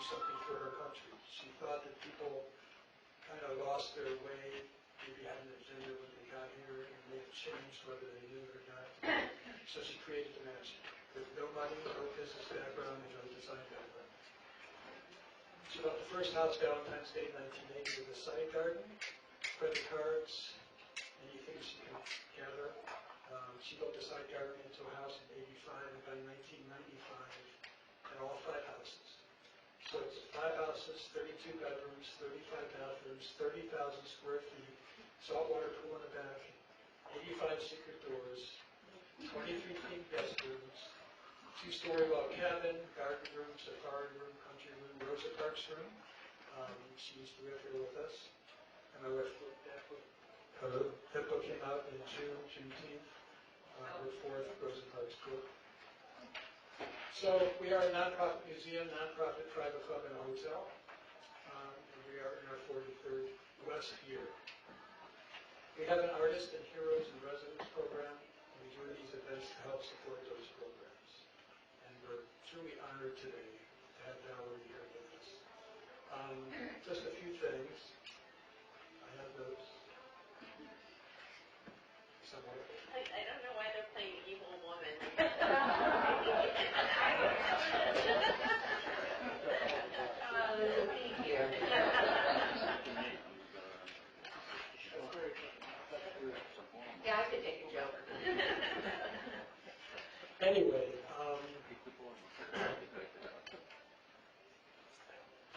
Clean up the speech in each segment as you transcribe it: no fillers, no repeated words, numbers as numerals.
something for her country. She thought that people kind of lost their way, maybe had an agenda when they got here, and they had changed whether they knew it or not. So she created the mansion with no money, no business background, and no design background. She bought the first house Valentine's Day 1980 with a side garden, credit cards, anything she could gather. She built the side garden into a house in 85, and by 1995, and all 5 houses. So it's 5 houses, 32 bedrooms, 35 bathrooms, 30,000 square feet, saltwater pool in the back, 85 secret doors, 23 themed guest rooms, 2-story log cabin, garden room, safari room, country room, Rosa Parks room. She used to live here with us. And my wife wrote that book. That book came out in Juneteenth, her 4th Rosa Parks book. So we are a nonprofit museum, nonprofit private club, and a hotel. And we are in our 43rd West year. We have an artist and heroes and residents program. And we do these events to help support those programs. And we're truly honored today to have Valerie here with us. Just a few things. I have those. Somewhere. I don't know why they're playing evil woman. Yeah, I could take a joke. Anyway, let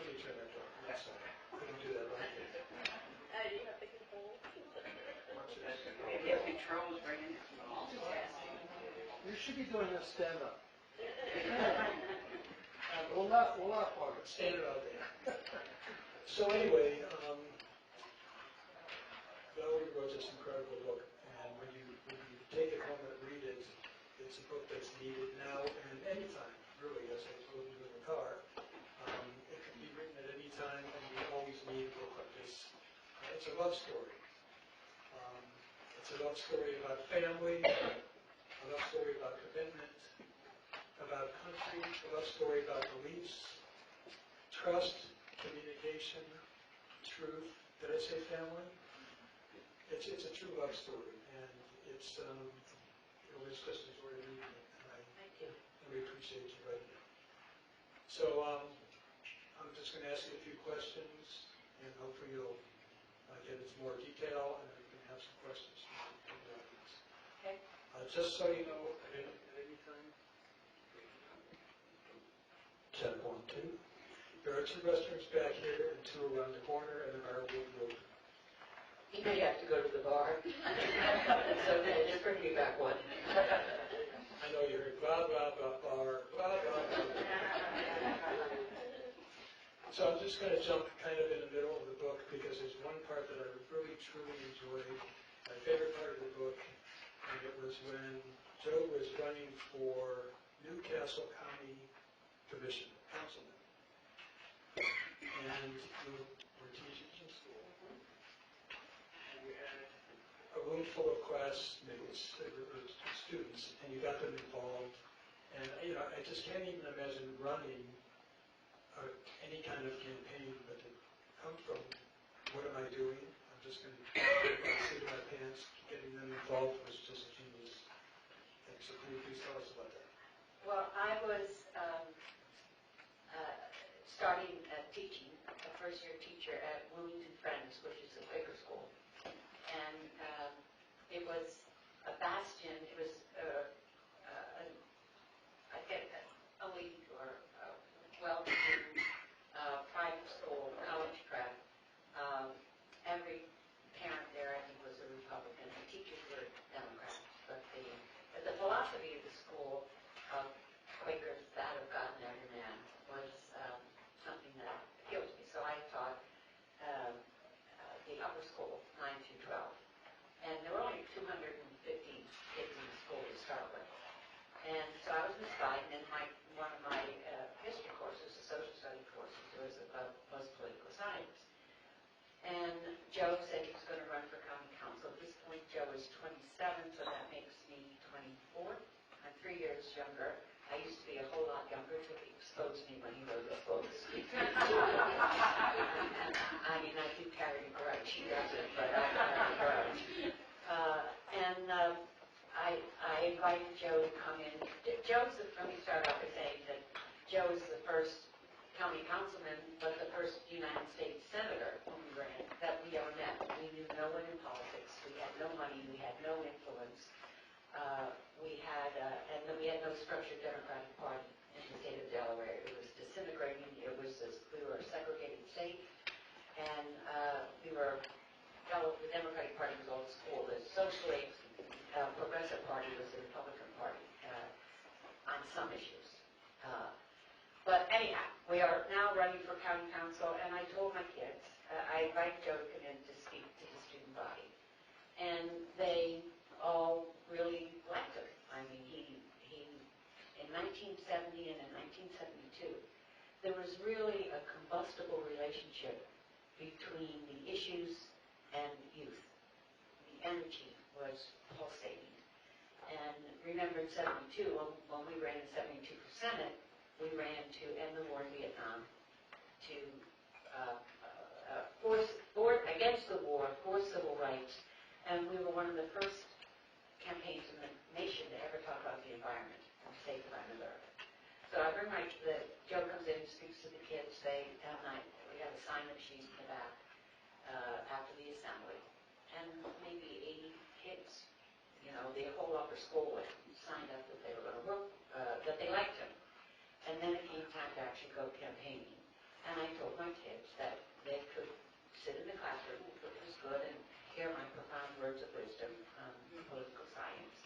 me turn that down. I'm sorry. I don't do that right here. You have the control. Maybe a control's bringing it. Multitasking. You should be doing a stand-up. We'll laugh on it. Stand it out there. So anyway, Valerie wrote this incredible book, and when you take it home and read it, it's a book that's needed now and anytime, really, as I told you in the car. It can be written at any time, and we always need a book like this. It's a love story. It's a love story about family, a love story about commitment, about country, a love story about beliefs, trust, communication, truth. Did I say family? It's a true love story, and it's just enjoyed reading it. Thank you. And we appreciate you writing it. So I'm just going to ask you a few questions, and hopefully you'll get into more detail, and then we can have some questions from the audience. Okay. Just so you know, at any time. Check 1, 2. There are 2 restrooms back here and 2 around the corner, and the bar will be open. You know you have to go to the bar. It's okay, just bring me back one. I know you heard blah, blah, blah, bar, blah, blah, blah. So I'm just going to jump kind of in the middle of the book because there's one part that I really, truly enjoyed. My favorite part of the book, and it was when Joe was running for Newcastle County Councilman. And you were teaching in school. And you had a room full of classmates, students, and you got them involved. And I just can't even imagine running any kind of campaign, but to come from what am I doing? I'm just going to sit in my pants. Getting them involved was just a genius thing. So can you please tell us about that? Well, I was starting teaching, a first-year teacher at Wilmington Friends, which is a Quaker school. And it was a bastion. It was I think a elite or well-to-do private school, college prep. Every parent there, I think, was a Republican. The teachers were Democrats. But the philosophy of the school of Quakers that have gotten every man was something that appealed to me. So I taught the upper school, 9 through 12. And there were only 250 kids in the school. invited Joe to come in. Let me start off by saying that Joe is the first county councilman, but the first United States senator whom we ran that we ever met. We knew no one in politics. We had no money. We had no influence. And then we had no structured Democratic Party in the state of Delaware. It was disintegrating. We were a segregated state, and the Democratic Party was old school. The socially progressive party was the Republican Party on some issues. But anyhow, we are now running for county council, and I told my kids, I invited Joe to come in to speak to the student body, and they all really liked him. I mean, he in 1970 and in 1972, there was really a combustible relationship between the issues and youth. The energy was pulsating. And remember in 72, when we ran in 72 for Senate, we ran to end the war in Vietnam, to against the war, for civil rights, and we were one of the first campaigns in the nation to ever talk about the environment and save the planet Earth. So I bring Joe comes in and speaks to the kids. We have a sign-up sheet in the back after the assembly, and maybe 80 kids, the whole upper school signed up that they were going to work, that they liked him. And then it came time to actually go campaigning. And I told my kids that they could sit in the classroom, which was good, and hear my profound words of wisdom on political science,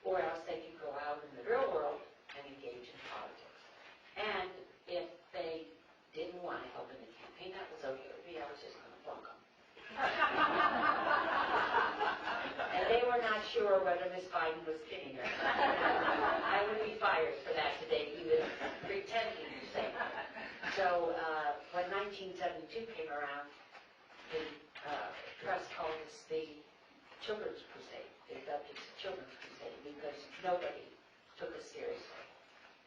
or else they could go out in the real world and engage in politics. And if they didn't want to help in the campaign, that was okay with me. I was just going to flunk them. And they were not sure whether Miss Biden was kidding or not. I would be fired for that today, even pretending to say that. So when 1972 came around, the press called us the Children's Crusade. They dubbed it the Children's Crusade because nobody took us seriously,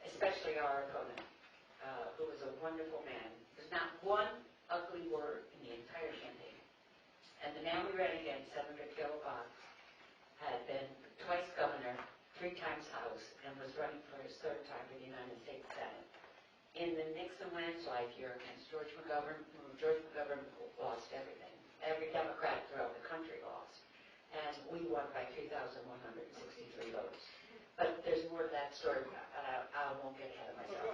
especially our opponent, who was a wonderful man. There's not one ugly word in the entire campaign. And the man we ran against, Senator Joe Box, had been twice governor, 3 times House, and was running for his 3rd time in the United States Senate. In the Nixon landslide year against George McGovern lost everything. Every Democrat throughout the country lost. And we won by 3,163 votes. But there's more to that story. I won't get ahead of myself.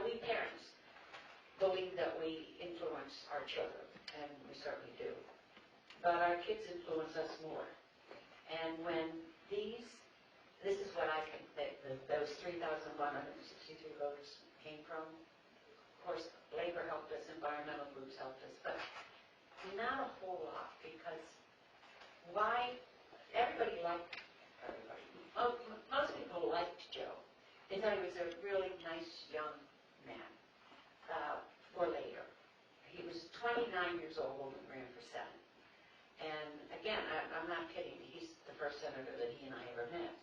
We parents believe that we influence our children, and we certainly do. But our kids influence us more. And when this is what I think that those 3,163 votes came from. Of course, labor helped us, environmental groups helped us, but not a whole lot, because most people liked Joe. They thought he was a really nice young man, or later. He was 29 years old when we ran for Senate. And again, I'm not kidding. He's the first senator that he and I ever met.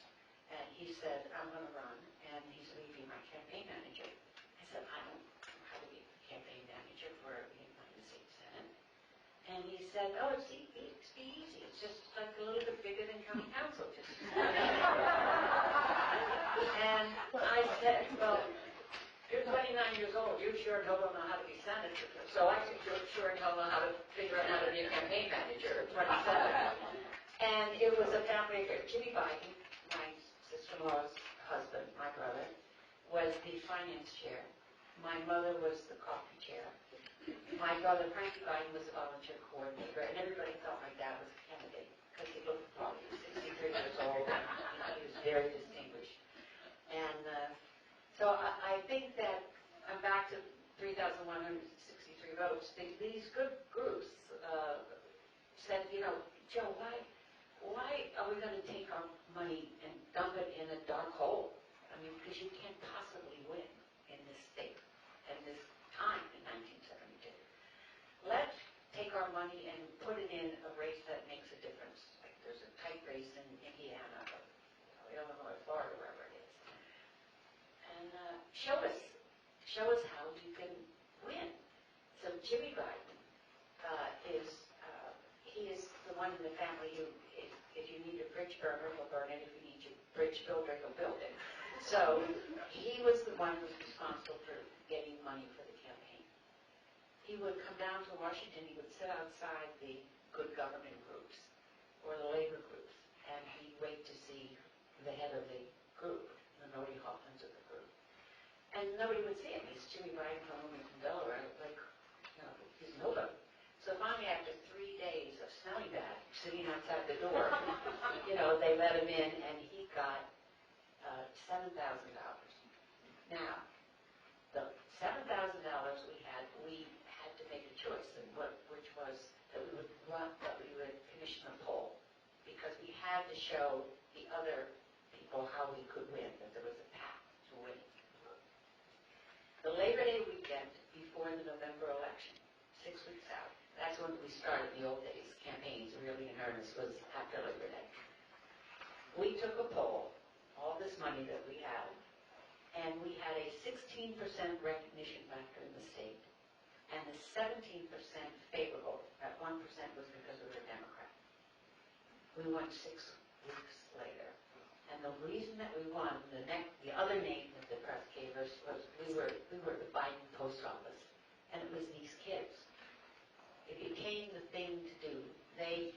And he said, I'm going to run. And he said, will you be my campaign manager? I said, I don't know how to be a campaign manager for the United States Senate. And he said, oh, it's easy. It's just like a little bit bigger than county council. And I said, well, you're 29 years old. You sure don't know how to be senator. So I sure don't know how to figure out how to be a campaign manager at 27. And it was a family affair. Jimmy Biden, my sister-in-law's husband, my brother, was the finance chair. My mother was the coffee chair. My brother, Frankie Biden, was a volunteer coordinator, and everybody thought my dad was a candidate because he looked probably 63 years old, and he was very distinguished. And so I think that I'm back to 3,163 votes. These good groups said, Joe, why are we going to take our money and dump it in a dark hole? I mean, because you can't possibly win in this state and this time in 1972. Let's take our money and put it in a race that makes a difference. Like there's a tight race in Indiana, or Illinois, Florida, wherever it is. And show us how you can win. So Jimmy Biden is the family who, if you need a bridge burner, he'll burn it. If you need your bridge builder, he'll build it. So he was the one who was responsible for getting money for the campaign. He would come down to Washington, he would sit outside the good government groups or the labor groups, and he'd wait to see the head of the group, the Nori Hoffmans of the group. And nobody would see him. He's Jimmy Biden from Delaware, like, he's nobody. So finally, after 3 days of smelling bad, sitting outside the door, they let him in, and he got $7,000. Now, the $7,000 we had to make a choice, which was that we would commission a poll, because we had to show the other people how we could win, that there was a path to win. The Labor Day weekend before the November election, 6 weeks out, that's when we started in the old days, campaigns really in earnest, was after Labor Day. We took a poll, all this money that we had, and we had a 16% recognition factor in the state, and the 17% favorable. That 1% was because we were a Democrat. We won 6 weeks later. And the reason that we won, the other name that the press gave us was we were the Biden post office. And it was these kids. It became the thing to do. They,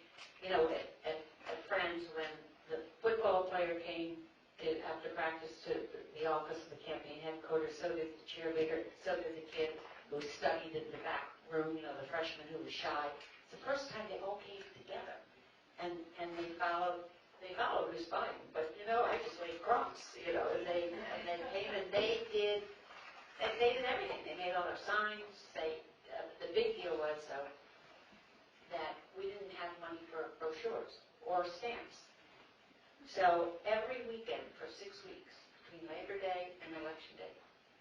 at Friends, when the football player came after practice to the office of the campaign headquarters, so did the cheerleader, so did the kid who studied in the back room, the freshman who was shy. It's the first time they all came together. And they followed Miss Biden. But, I just laid cross, and they came and they did everything. They made all their signs. The big deal was, that we didn't have money for brochures or stamps. So every weekend for 6 weeks, between Labor Day and Election Day,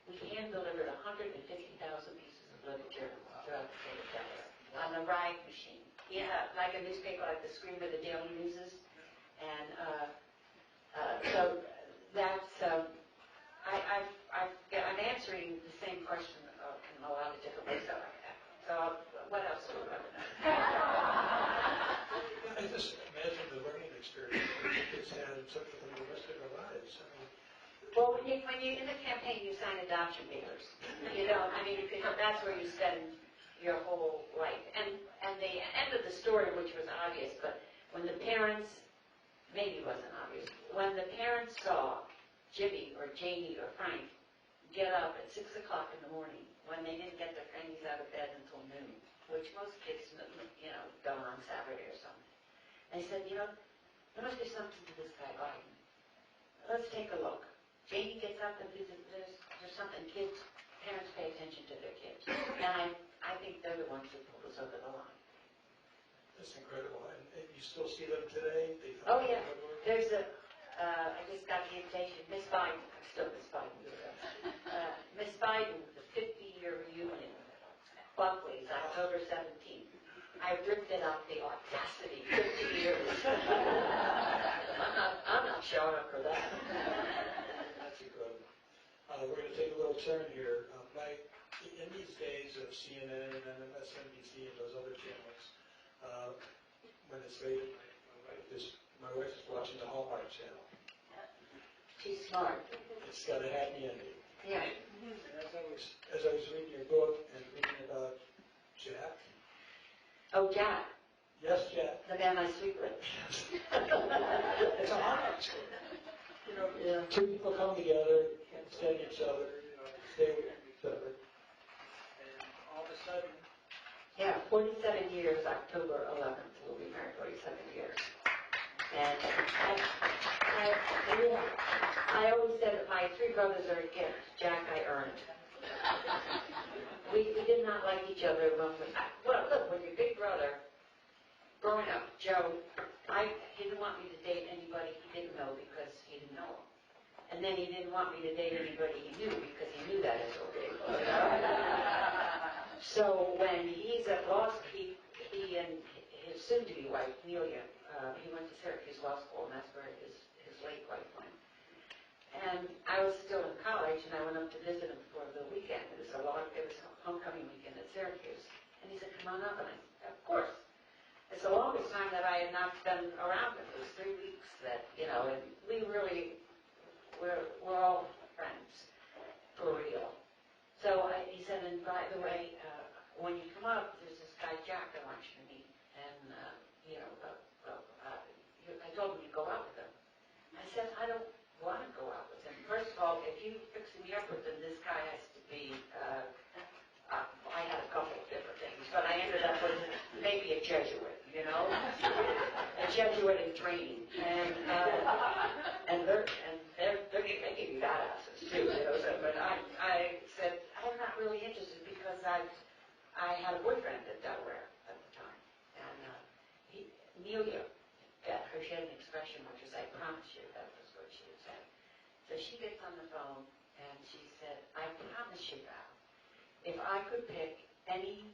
we hand-delivered 150,000 pieces of literature throughout the state of Delaware on the ride machine. Yeah, like a newspaper, like the Screamer, the Daily Newses. And so that's, I'm answering the same question in a lot of different ways. So what else do we want to know? I just imagine the learning experience that kids had and took with them the rest of their lives. Well, when you're in the campaign, you sign adoption papers. That's where you spend your whole life. And the end of the story, which was obvious, but when the parents, maybe it wasn't obvious, when the parents saw Jimmy or Janie or Frank get up at 6 o'clock in the morning, when they didn't get their fannies out of bed until noon, which most kids, don't on Saturday or something. They said, there must be something to this guy Biden. Let's take a look. Janie gets up and there's something parents pay attention to their kids. And I think they're the ones who pulled us over the line. That's incredible. And you still see them today? Oh, yeah. There's I just got the invitation, Miss Biden, I'm still Miss Biden. Miss Biden, the 50-year reunion, Buckley's, October 17th. I ripped it up, the audacity, 50 years. I'm not showing up for that. That's incredible. We're going to take a little turn here. In these days of CNN and MSNBC and those other channels, when it's late, my wife is watching the Hallmark Channel. She's smart. It's got a happy ending. Yeah. And as I was reading your book and reading about Jack. Oh, Jack. Yes, Jack. The man I sleep with. It's a Hallmark story. Two people come together, can't stand each other, stay with each other. And all of a sudden. Yeah, 47 years, October 11th. We'll be married 47 years. And I always said that my 3 brothers are a gift. Jack, I earned. We did not like each other when look, when your big brother, growing up, Joe, he didn't want me to date anybody he didn't know because he didn't know him. And then he didn't want me to date anybody he knew because he knew that as okay. So when he's at law school, he and his soon-to-be wife, Nelia, he went to Syracuse Law School, and that's where his late wife went. And I was still in college, and I went up to visit him for the weekend. It was homecoming weekend at Syracuse. And he said, come on up. And I said, of course. the longest time that I had not been around him. It was 3 weeks that, and we really, we're all friends, for real. So he said, and by the way, when you come up, there's this guy Jack I want you to meet. And, I told him to go out with him. I said, I don't want to go out with him. First of all, if you fix me up with him, this guy has to be, I had a couple of different things, but I ended up with maybe a Jesuit, a Jesuit in training. And they're they can be badasses too, so, but I said, I'm not really interested because I had a boyfriend at Delaware at the time. And Amelia, she had an expression which was, I promise you, that was what she would say. So she gets on the phone and she said, I promise you, Val, if I could pick any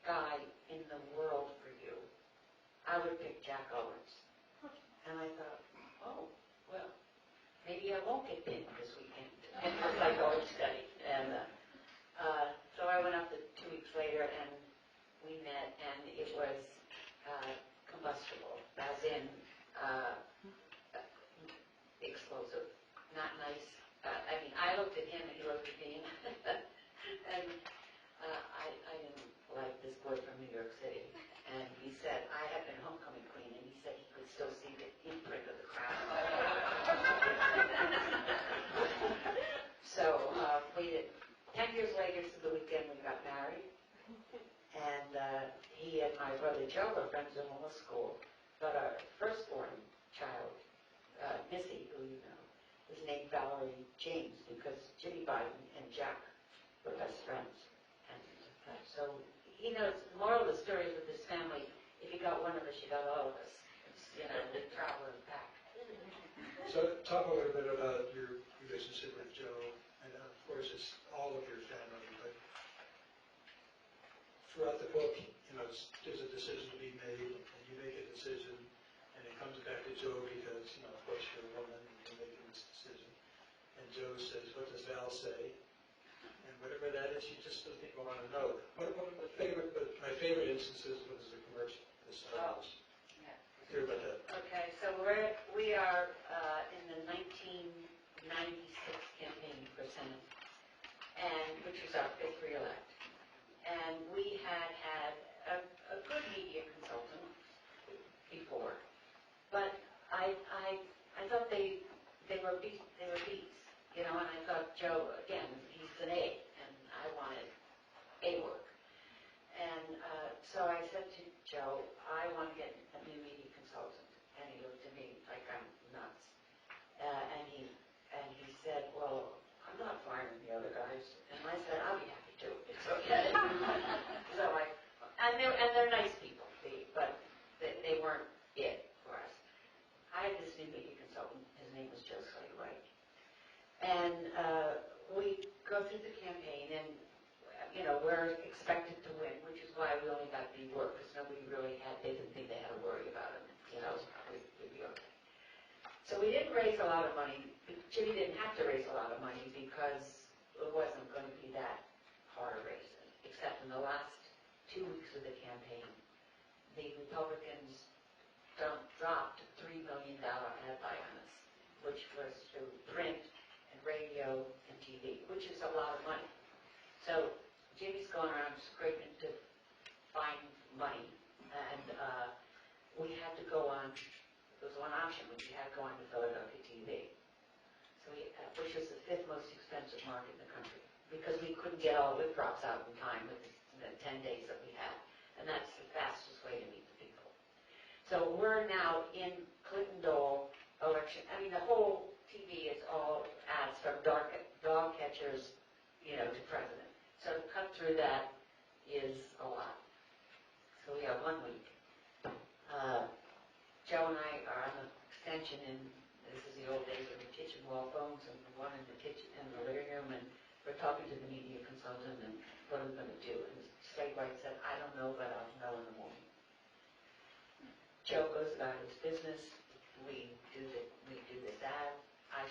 guy in the world for you, I would pick Jack Owens. And I thought, oh, well, maybe I won't get pinned this weekend unless I go and study. And so I went up 2 weeks later and we met, and it was combustible, as in explosive, not nice. I looked at him and he looked at me, and I didn't like this boy from New York City. And he said, I had been homecoming queen, and he said he could still see the imprint of the crown. So we did. 10 years later, so the weekend, we got married. And he and my brother Joe were friends in law school. But our firstborn child, Missy, who you know, was named Valerie James because Jimmy Biden and Jack were best friends. And so he knows the moral of the story is with this family. If you got one of us, you got all of us. It's, we travel in a pack. So talk a little bit about your relationship with Joe, and of course it's all of your family, but throughout the book, there's a decision to be made, and you make a decision, and it comes back to Joe because, of course you're a woman and you're making this decision. And Joe says, what does Val say? And whatever that is, you just don't think I want to know. One of my favorite instances was the commercial. Hear about that. Okay, so we are in the 1996 campaign for Senate, and which was our 5th re-elect. And we had a good media consultant before, but I thought they were bees, and I thought Joe, again, he's an A, and I wanted A work. And so I said to Joe, I want to get a new media consultant. And he looked at me like I'm nuts. And he said, well, I'm not firing the other guys. And I said, I'll be happy to. It's okay. So they're nice people, but they weren't it for us. I had this new media consultant. His name was Joe Slade-White. And we go through the campaign, and we're expected to win, which is why we only got B work, because nobody really they didn't think they had to worry about it. We'd be okay. So we didn't raise a lot of money. Jimmy didn't have to raise a lot of money because it wasn't going to be that hard a race, except in the last 2 weeks of the campaign, the Republicans dropped a $3 million ad buy on us, which was through print and radio and TV, which is a lot of money. So Jimmy's going around scraping to find money, and we had to go on. There was one option, which we had to go on to Philadelphia TV. So which was the 5th most expensive market in the country, because we couldn't get all the whip drops out in time with the 10 days that we had, and that's the fastest way to meet the people. So we're now in Clinton Dole election. I mean, the whole TV is all ads from dog catchers, to president. So to cut through that is a lot. So we have 1 week. Joe and I are on the extension, and this is the old days of the kitchen wall phones, and the one in the kitchen in the living room, and we're talking to the media consultant, and what are we going to do? And Slade-White said, I don't know, but I'll know in the morning. Joe goes about his business. We do this ad. I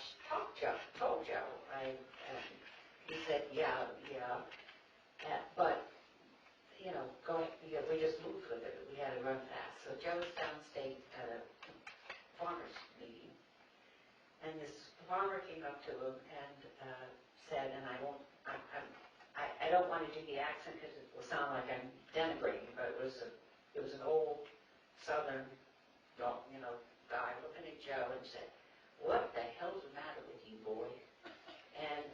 told Joe. He said, yeah, but go ahead. We just moved with it. We had to run fast. So Joe was downstate at a farmer's meeting, and this farmer came up to him and said, and I don't want to do the accent because it will sound like I'm denigrating, but it was an old Southern, guy looking at Joe and said, "What the hell's the matter with you, boy?" And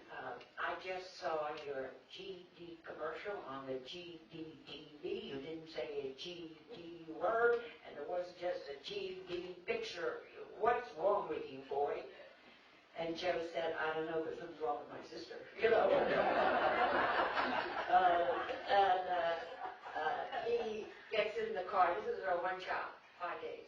I just saw your GD commercial on the GD TV. You didn't say a GD word, and there wasn't just a GD picture. What's wrong with you, boy? And Joe said, "I don't know, but something's wrong with my sister." He gets in the car. This is our one child, 5 days.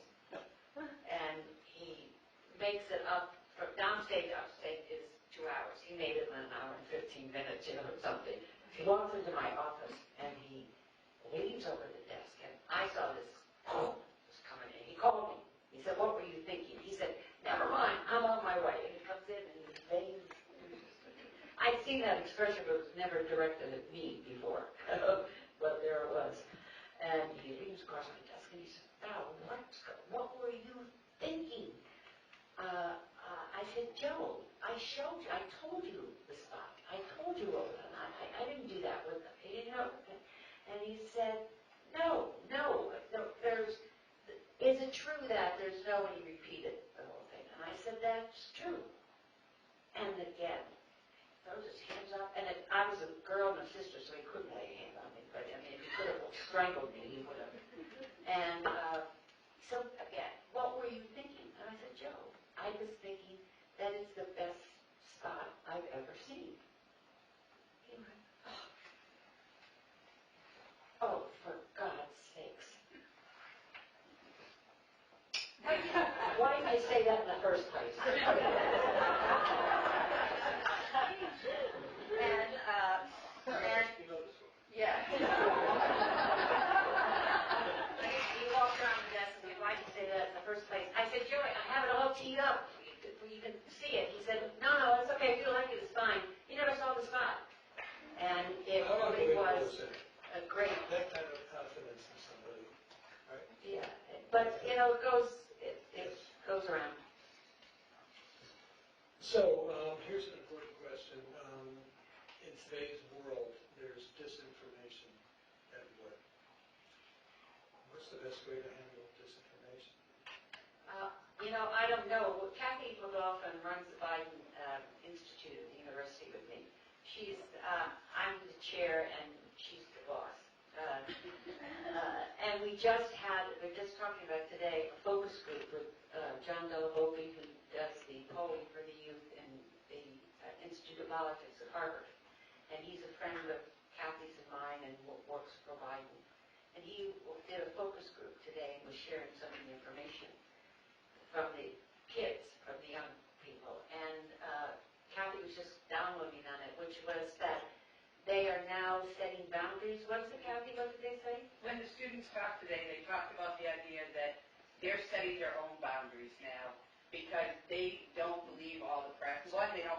And he makes it up from downstate to upstate is 2 hours. He made it in an hour and 15 minutes, something. He walks into my office and he leans over the desk, and I saw this was coming in. He called me. He said, "What were you thinking?" He said, "Never mind, I'm on my way." And he comes in and he bangs. I'd seen that expression, but it was never directed at me before. But there it was. And he leans across my desk and he said, "Val, what were you thinking?" I said, "Joe, I showed you, I told you the spot. I told you over them. I didn't do that with them." And he said, no, is it true that there's no, and he repeated the whole thing. And I said, "That's true." And again, throws his hands up, and I was a girl and a sister, so he couldn't lay a hand on me, but if he could have strangled me, he would have. And so again, "What were you thinking?" And I said, "Joe, I was thinking that it's the best spot I've ever seen." He went, "Oh, for God's sakes. Why didn't you say that in the first place?" Yeah. He walked around the desk and said, "Why did you say that in the first place?" I said, "Joey, I have it all teed up. You can see it." He said, no, it's okay. If you like it, it's fine. He never saw the spot. And it really was a great... That kind of confidence in somebody, right? Yeah. But, it goes around. So, here's an important question. In today's world, there's disinformation everywhere. What's the best way to handle disinformation? I don't know. Kathy McLaughlin runs the Biden Institute at the university with me. I'm the chair and she's the boss. And we're just talking about today, a focus group with John Delahope, who does the polling for the youth in the Institute of Politics at Harvard. And he's a friend of Kathy's and mine and works for Biden. And he did a focus group today and was sharing some of the information from the kids, from the young people. And Kathy was just downloading on it, which was that they are now setting boundaries. What is it, Kathy? What did they say? When the students talked today, they talked about the idea that they're setting their own boundaries now because they don't believe all the press. One, they're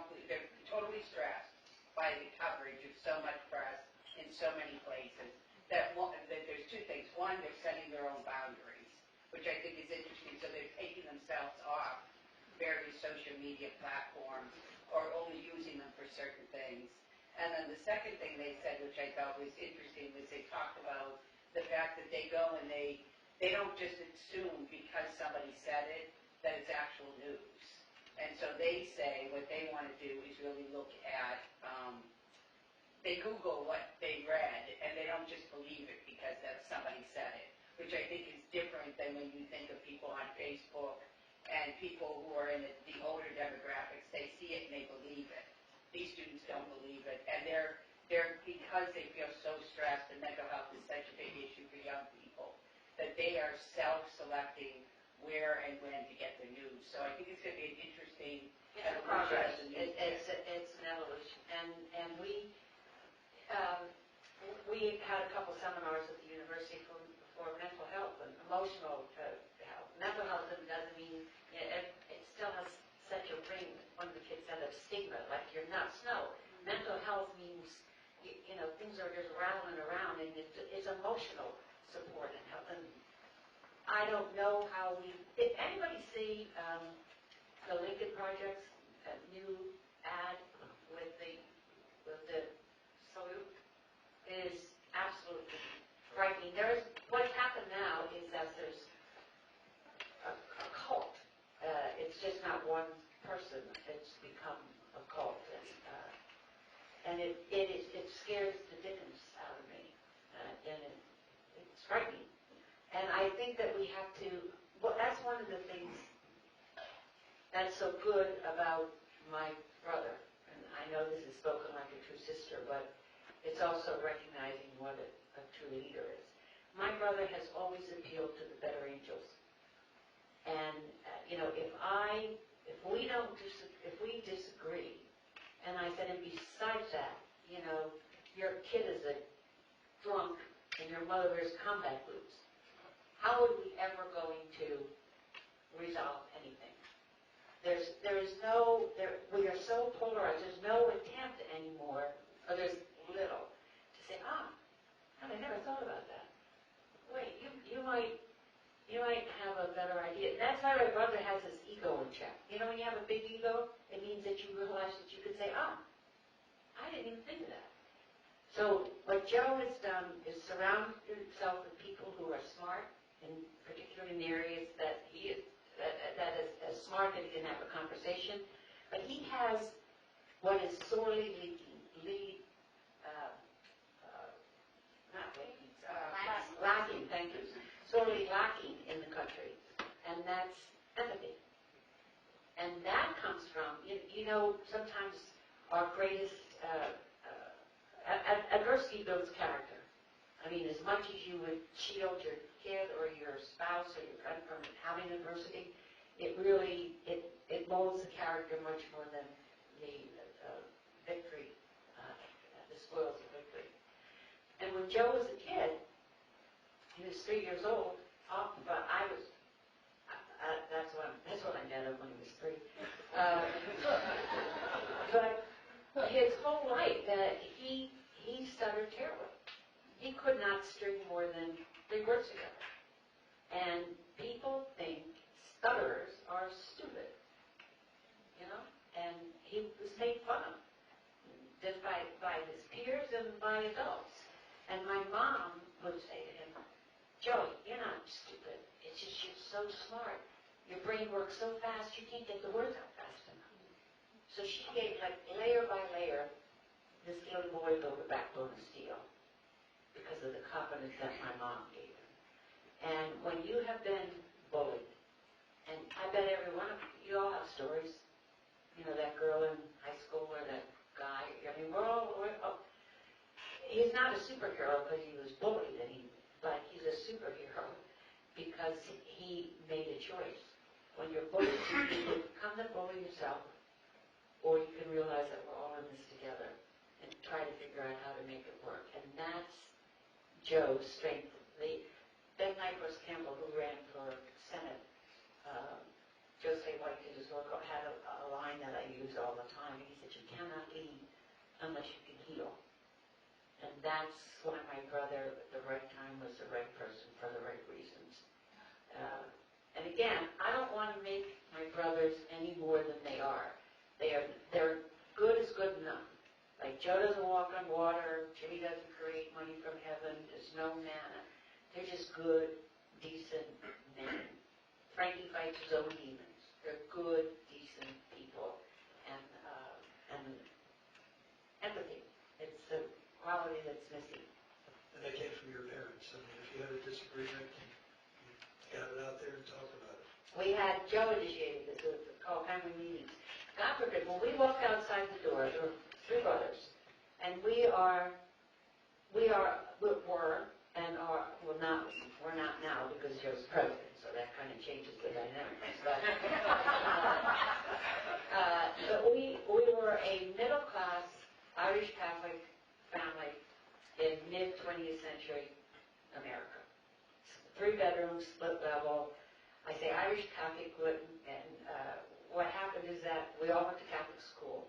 totally stressed by the coverage of so much press in so many places. That there's two things. One, they're setting their own boundaries, which I think is interesting. So they're taking themselves off various social media platforms or only using them for certain things. And then the second thing they said, which I thought was interesting, was they talked about the fact that they go and they don't just assume because somebody said it that it's actual news. And so they say what they want to do is really look at, they Google what they read and they don't just believe it because that somebody said it, which I think is different than when you think of people on Facebook and people who are in the older demographics. They see it and they believe it. These students don't believe it, and they're because they feel so stressed, and mental health is such a big issue for young people, that they are self-selecting where and when to get their news. So I think it's going to be an interesting progress. It's an evolution, and we had a couple seminars at the university for mental health and emotional health. Mental health doesn't mean it still has such a ring. One of the kids said of stigma, like you're nuts. No, mental health means things are just rattling around, and it's emotional support and help. And I don't know how we, did anybody see the Lincoln Project's new ad with the salute? It is absolutely frightening. What's happened now is that there's a cult. It's just not one person. It's become a cult, and it scares the dickens out of me, and it's frightening. And I think that we have to. Well, that's one of the things that's so good about my brother. And I know this is spoken like a true sister, but it's also recognizing what a true leader is. My brother has always appealed to the better angels. And, if we disagree, and I said, and besides that, your kid is a drunk and your mother wears combat boots, how are we ever going to resolve anything? We are so polarized, there's no attempt anymore, or there's little, to say, I never thought about that. Wait, you might have a better idea. That's why my brother has his ego in check. When you have a big ego, it means that you realize that you could say, I didn't even think of that. So what Joe has done is surround himself with people who are smart, particularly in the areas that he is, that is as smart that he can have a conversation. But he has what is sorely lacking, thank you, sorely lacking in the country, and that's empathy. And that comes from, sometimes our greatest, adversity builds character. I mean, as much as you would shield your kid or your spouse or your friend from having adversity, it really, it molds the character much more than the victory, the spoils of victory. And when Joe was a kid, he was 3 years old, but that's what I met him when he was 3. But his whole life, he stuttered terribly. He could not string more than 3 words together. And people think stutterers are stupid, and he was made fun of, just by his peers and by adults. And my mom would say to him, Joey, you're not stupid. It's just you're so smart. Your brain works so fast, you can't get the words out fast enough. So she gave, layer by layer, this little boy built a backbone of steel because of the confidence that my mom gave him. And when you have been bullied, and I bet every one of you all have stories, that girl in high school or that guy, he's not a superhero because he was bullied, but he's a superhero because he made a choice. When you're bullied, you can become the bully yourself, or you can realize that we're all in this together and try to figure out how to make it work. And that's Joe's strength. Ben Nyquist Campbell, who ran for Senate, Jose White did his work, had a line that I use all the time. He said, you cannot lead unless you can heal. And that's why my brother, at the right time, was the right person for the right reasons. And again, I don't want to make my brothers any more than they are. They're good is good enough. Like Joe doesn't walk on water, Jimmy doesn't create money from heaven, there's no manna. They're just good, decent men. Frankie fights his own demons. They're good, decent people. And empathy. It's the quality that's missing. And that came from your parents. I mean, if you had a disagreement, you got it out there and talked about it. We had Joe initiated this, it was called family meetings. God forbid, when we walked outside the door, there were 3 brothers, and we're not now because Joe's president, so that kind of changes the dynamics. But, but we were a middle-class Irish Catholic family in mid-20th century America. 3 bedrooms, split level. I say Irish Catholic, and what happened is that we all went to Catholic school.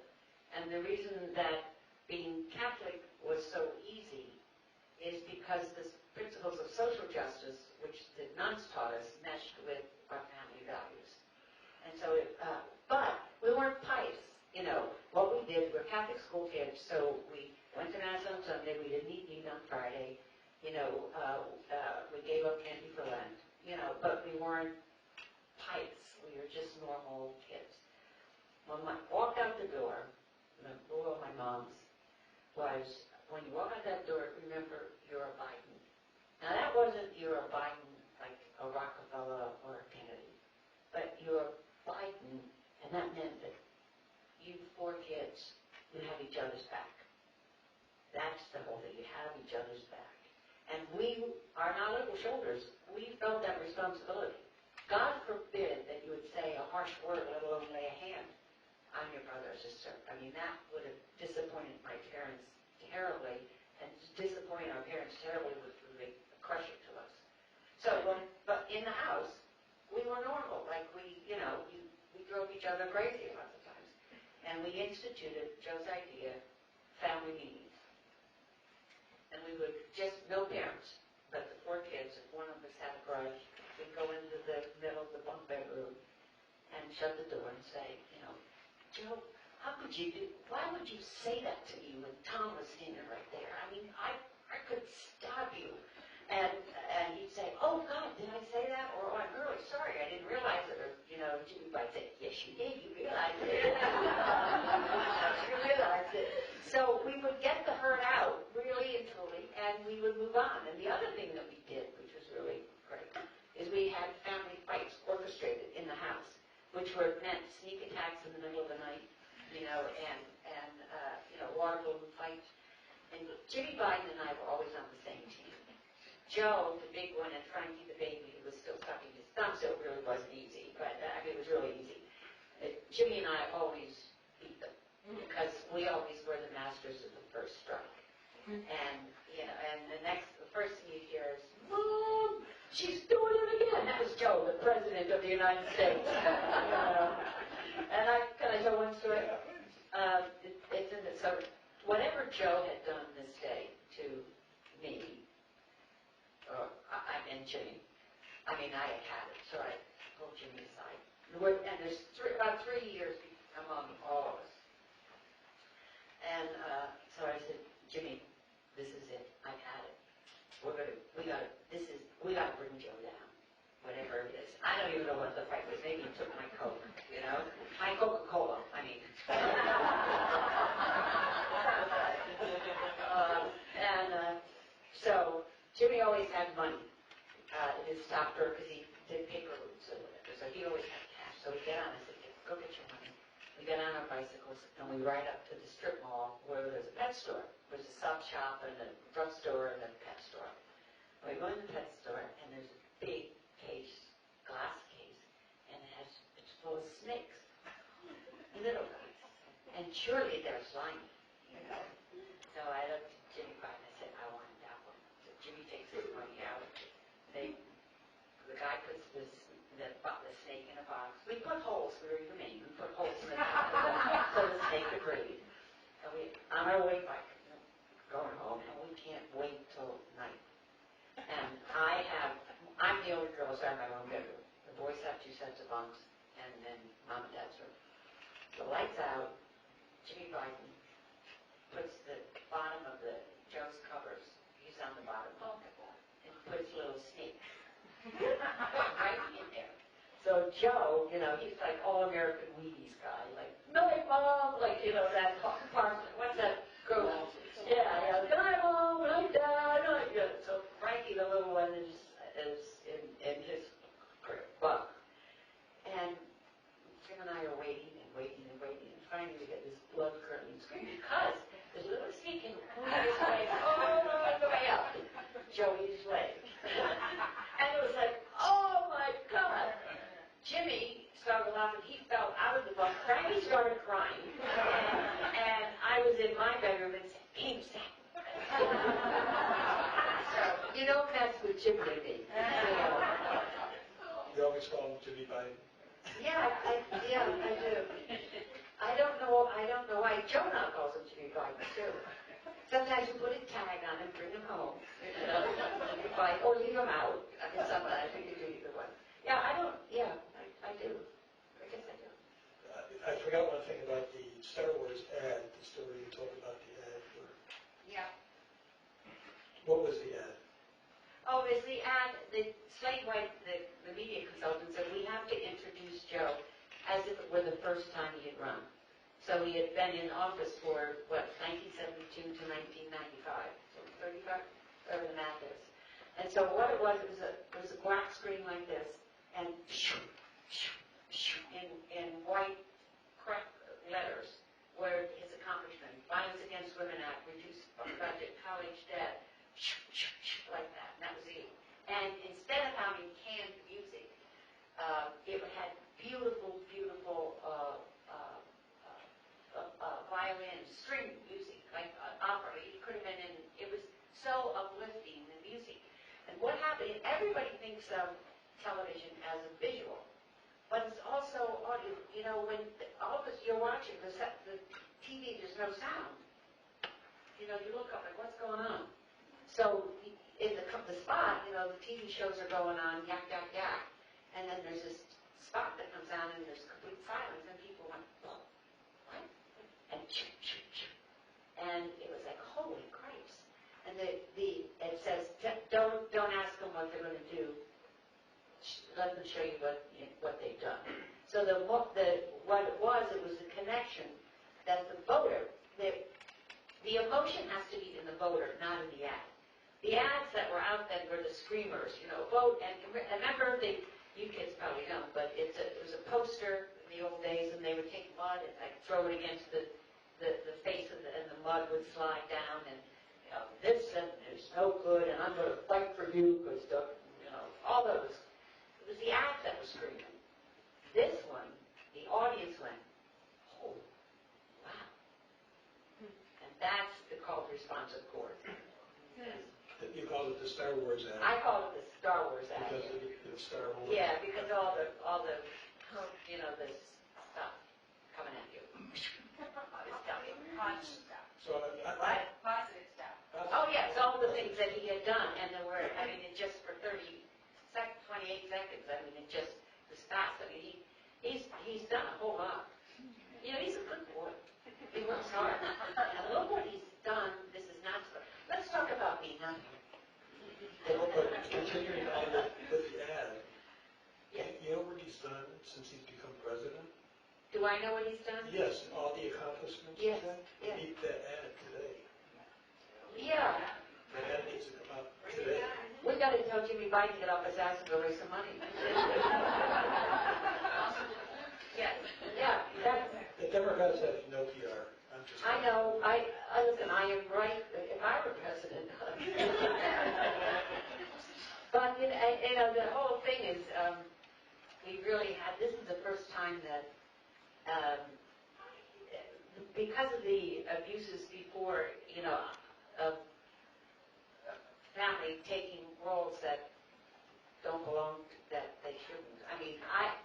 And the reason that being Catholic was so easy is because principles of social justice, which the nuns taught us, meshed with our family values. And so, but we weren't pious. What we did, we're Catholic school kids, so we went to Mass on Sunday, we didn't eat meat on Friday, we gave up candy for Lent, but we weren't pious. We were just normal kids. When I walked out the door, the rule of my mom's was, when you walk out that door, remember you're a Biden. Now that wasn't you're a Biden like a Rockefeller or a Kennedy, but you're a Biden, and that meant that you 4 kids, you have each other's back. That's the whole thing, you have each other's back. And we are not little shoulders, we felt that responsibility. God forbid that you would say a harsh word, let alone lay a hand on your brother or sister. I mean, that would have disappointed my parents terribly, and disappointing our parents terribly would be crushing to us. So, but in the house, we were normal. Like we drove each other crazy lots of times. And we instituted Joe's idea, family meetings. And we would just, no parents, but the 4 kids, if one of us had a grudge, we'd go into the middle of the bunk bedroom and shut the door and say, Joe, how could you why would you say that to me when Tom was standing right there? I mean, I could stab you. And he'd say, oh God, did I say that? Or oh, I'm really sorry, I didn't realize it. Or, Jimmy might say, yes you did, you realized it. You realized it. So we would get the hurt out, really and truly, and we would move on. And the other thing that we did, which was really great, is we had family fights orchestrated in the house, which meant sneak attacks in the middle of the night, and water balloon fights. And Jimmy Biden and I were always on the same team. Joe, the big one, and Frankie, the baby, who was still sucking his thumb, so it really wasn't easy, but it was really easy. Jimmy and I always beat them, because we always were the masters of the first strike. And, and the first thing you'd hear is, Mom, she's doing it again. That was Joe, the President of the United States. And can I tell one story? It's in the, so whatever Joe had done this day to me, and Jimmy, I mean, I had it, so I pulled Jimmy aside. And there's about 3 years among all of us. And so I said, Jimmy, this is it. I've had it. We gotta bring Joe down, whatever it is. I don't even know what the fight was. Maybe he took my Coke, my Coca-Cola, I mean. So Jimmy always had money in his stock drawer because he did paper routes or whatever. So he always had cash. So we get on. I said, go get your money. We get on our bicycles and we ride up to the strip mall where there's a pet store. There's a sub shop and a drugstore and a pet store. And we go in the pet store and there's a big glass case, and it's full of snakes, little guys. And surely they're slimy, So I looked at Jimmy Biden and I said, I want that one. So Jimmy takes his money out. The guy puts the snake in a box. We put holes, we were humane. We put holes in the top of it so the snake could breathe. And on our way back, going home, and we can't wait till night. And I'm the only girl, so I have my own bedroom. The boys have 2 sets of bunks, and then Mom and Dad's room. The lights out, Jimmy Biden puts the bottom of Joe's covers, he's on the bottom, and puts a little snake right in there. So Joe, he's like all-American Wheaties guy, like, night, Mom, like, that part, what's that girl? Yeah, good night, Mom, good night, Dad, good night. So Frankie, the little one, is in his bunk. And Jim and I are waiting and waiting and waiting, and finally we get this blood-curdling scream because there's a little snake in his leg all the way up Joey's leg. And it was like, oh my God. Jimmy started laughing. He fell out of the bunk. Frankie started crying. And I was in my bedroom and said, King Sam. So, you don't mess with Jimmy and me. You always call him Jimmy Biden. Yeah, I do. I don't know why Joe now calls them Jimmy Biden too. Sometimes we put a tag on him, bring him home, or leave him out. I mean, sometimes we can do either one. Yeah, I do. I guess I do. I forgot one thing about the Star Wars ad, the story you told about the ad for, Yeah. what was the ad? Oh, is the ad, the Slate White, the media consultant said, we have to introduce Joe as if it were the first time he had run. So he had been in office for, 1972 to 1995, so 35, whatever the math is. And so what it was a black screen like this, and in white letters, where his accomplishment, Violence Against Women Act, reduced budget, college debt, like that, and that was it. And instead of having canned music, it had beautiful violin, string music, like opera. It could have been it was so uplifting, the music. And what happened, everybody thinks of television as a visual, but it's also audio. You know, when all of us, you're watching, the TV, there's no sound. You know, you look up like, what's going on? So in the spot, you know, the TV shows are going on, yak, yak, yak. And then there's this spot that comes on and there's complete silence and people went, oh, what? And choo, choo, choo. And it was like, holy Christ. And it says, don't ask them what they're going to do. Let them show you what they've done. So what it was the connection that the voter, the emotion has to be in the voter, not in the ad. The ads that were out then were the screamers, you know, vote, and remember, you kids probably don't, but it was a poster in the old days, and they would take mud and like throw it against the face of and the mud would slide down, and you know, this is no good, and I'm going to fight for you because you know, all those. It was the ads that were screaming. This one, the audience went, oh, wow, and that's the call to response, of course. You called it the Star Wars ad. I call it the Star Wars ad. Because of the Star Wars. Yeah, because all the you know, this stuff coming at you. This stuff. Positive stuff. So What? Positive stuff. Oh yes, all the things that he had done, and there were, I mean, it just for 28 seconds. I mean, it just was fast. I mean, he's done a whole lot. You know, he's a good boy. He works hard. And look what he's done. This is not. Let's talk about being happy. But continuing on with the ad, Yes. you know what he's done since he's become president? Do I know what he's done? Yes, all the accomplishments. Yes, He yes. need that ad today. Yeah. That ad needs to come out today. We got to tell Jimmy Biden to get off his ass and go raise some money. Yes. Yeah. The Democrats have no PR. I know. Listen. I am right. If I were president. But you know, the whole thing is, we really had. This is the first time that, because of the abuses before, you know, of family taking roles that don't belong, that they shouldn't. I mean,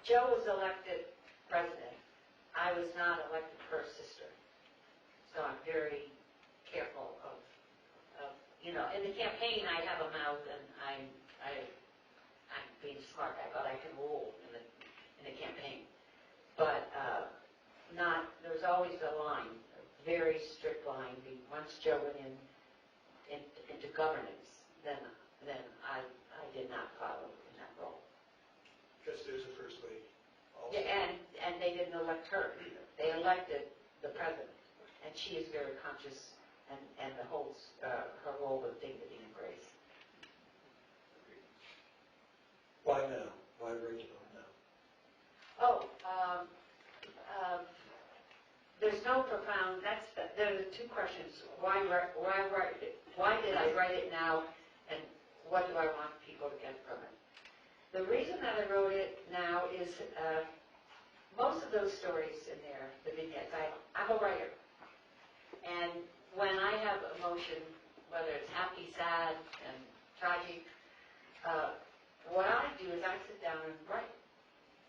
Joe was elected president. I was not elected first sister. So I'm very careful of you know, in the campaign I have a mouth and I'm being smart, but I can rule in the campaign. But there's always a line, a very strict line. Once Joe went into governance, then I did not follow in that role. Because there's a first lady. Also. Yeah, and they didn't elect her. They elected the president, and she is very conscious and holds her role with dignity and grace. Why now? Why Rachel now? Oh, there's no profound. There are two questions. Why write it? Why did I write it now? And what do I want people to get from it? The reason that I wrote it now is most of those stories in there, the vignettes. I'm a writer, and when I have emotion, whether it's happy, sad, and tragic, what I do is I sit down and write.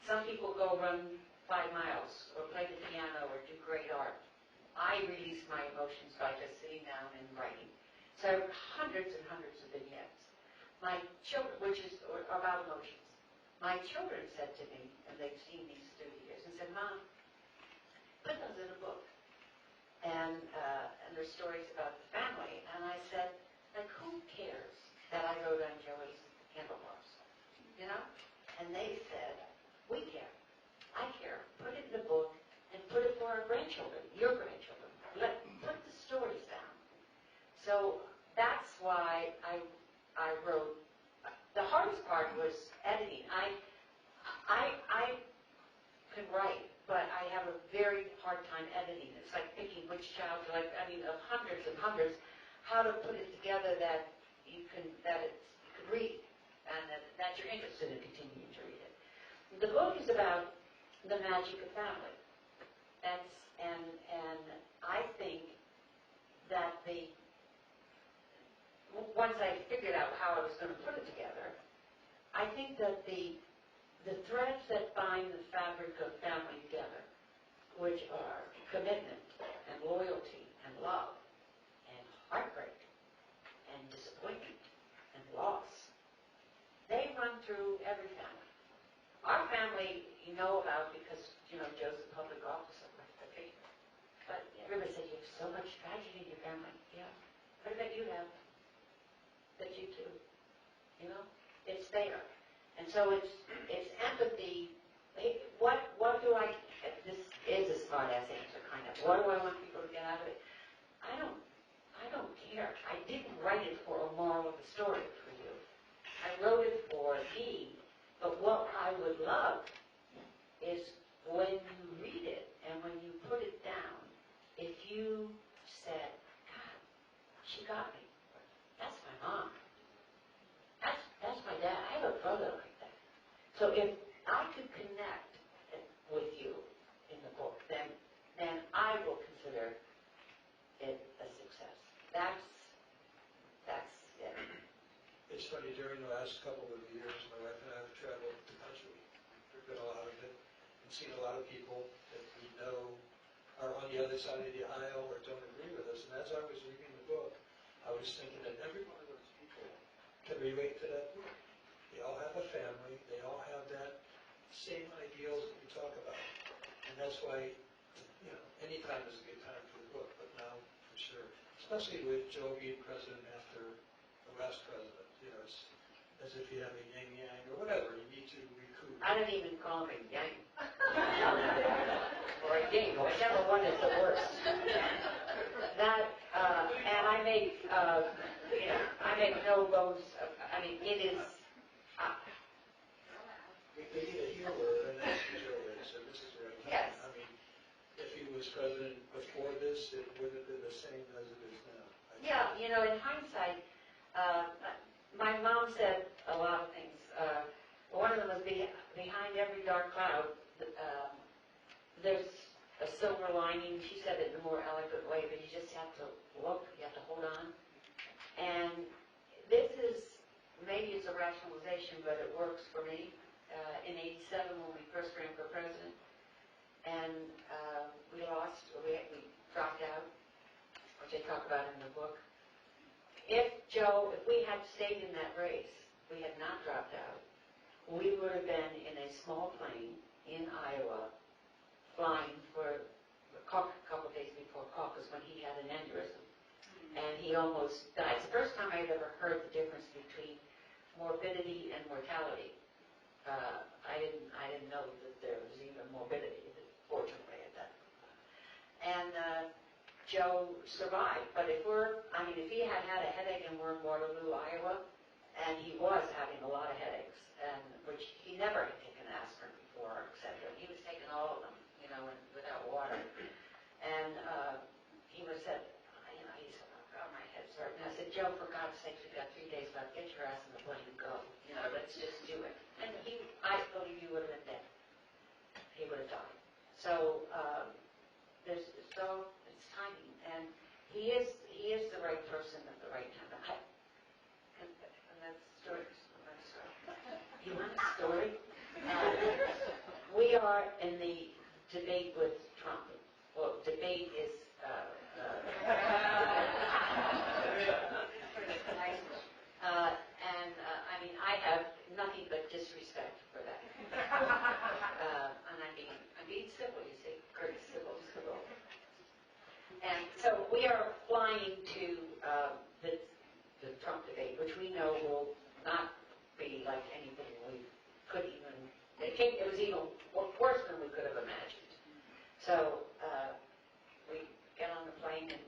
Some people go run 5 miles or play the piano or do great art. I release my emotions by just sitting down and writing. So hundreds and hundreds of vignettes. My children, which is about emotions. My children said to me, and they've seen these through the years, and said, Mom, put those in a book. And there's stories about the family. And I said, like, who cares that I wrote on Joey's handlebars? You know? And they said, we care. I care. Put it in a book and put it for our grandchildren, your grandchildren. Put the stories down. So that's why I wrote. The hardest part was editing. I can write, but I have a very hard time editing. It's like picking which child, of hundreds and hundreds, how to put it together that you can read, and that you're interested in continuing to read it. The book is about the magic of family. And I think that once I figured out how I was going to put it together, I think that the threads that bind the fabric of family together, which are commitment and loyalty and love and heartbreak and disappointment and loss, they run through every family. Our family you know about because, Joe's a public officer, the figure. But everybody says you have so much tragedy in your family. Yeah. What about you have? That you too. It's there. And so it's empathy. What do I, this is a smart ass answer kind of. What do I want people to get out of it? I don't care. I didn't write it for a moral of the story for you. I wrote it for me, but what I would love is when you read it and when you put it down, if you said, God, she got me. That's my mom. That's my dad. I have a brother like that. So if I could connect with you in the book, then I will consider it a success. That's it. It's funny, during the last couple of years, my wife and I have traveled the country. We've been a lot of it and seen a lot of people that we know are on the other side of the aisle or don't agree with us. And as I was reading the book, I was thinking that every one of those people can relate to that book. They all have a family. They all have that same ideals that we talk about. And that's why, any time is a good time for the book, but now for sure. Especially with Joe being president after the last president. It's as if you have a yin-yang or whatever. You need to recoup. I don't even call him a yang. Or a ding, whichever one is the worst. And I make no bones. It is. We need a healer, and that's who Joe is, and this is right. Yes. If he was president before this, it would have been the same as it is now. Yeah, in hindsight, my mom said a lot of things. One of them was behind every dark cloud, there's a silver lining. She said it in a more eloquent way, but you just have to look, you have to hold on. And this is, maybe it's a rationalization, but it works for me. In '87, when we first ran for president, and we lost, we dropped out, which I talk about in the book. If we had stayed in that race, we had not dropped out, we would have been in a small plane in Iowa, flying for a couple of days before caucus when he had an aneurysm. And he almost died. It's the first time I've ever heard the difference between morbidity and mortality. I didn't know that there was even morbidity, fortunately, at that point. And Joe survived. But if he had had a headache and we're in Waterloo, Iowa, and he was having a lot of headaches, and which he never had taken aspirin before, etc. He was taking all of them, and without water. And he was said, he said, oh, my head's hurting. I said, Joe, for God's sake, we've got 3 days left. Get your ass in the plane and go. Let's just do it. And I believe he would have been dead. He would have died. So it's timing, and he is the right person at the right time. And that's story. You want a story? We we are in the debate with Trump. Well, debate is, I mean, I have nothing but disrespect for that. And I'm being civil, you see, very civil. And so we are flying to the Trump debate, which we know will not be like anything we could even, it was even worse than we could have imagined. So we get on the plane and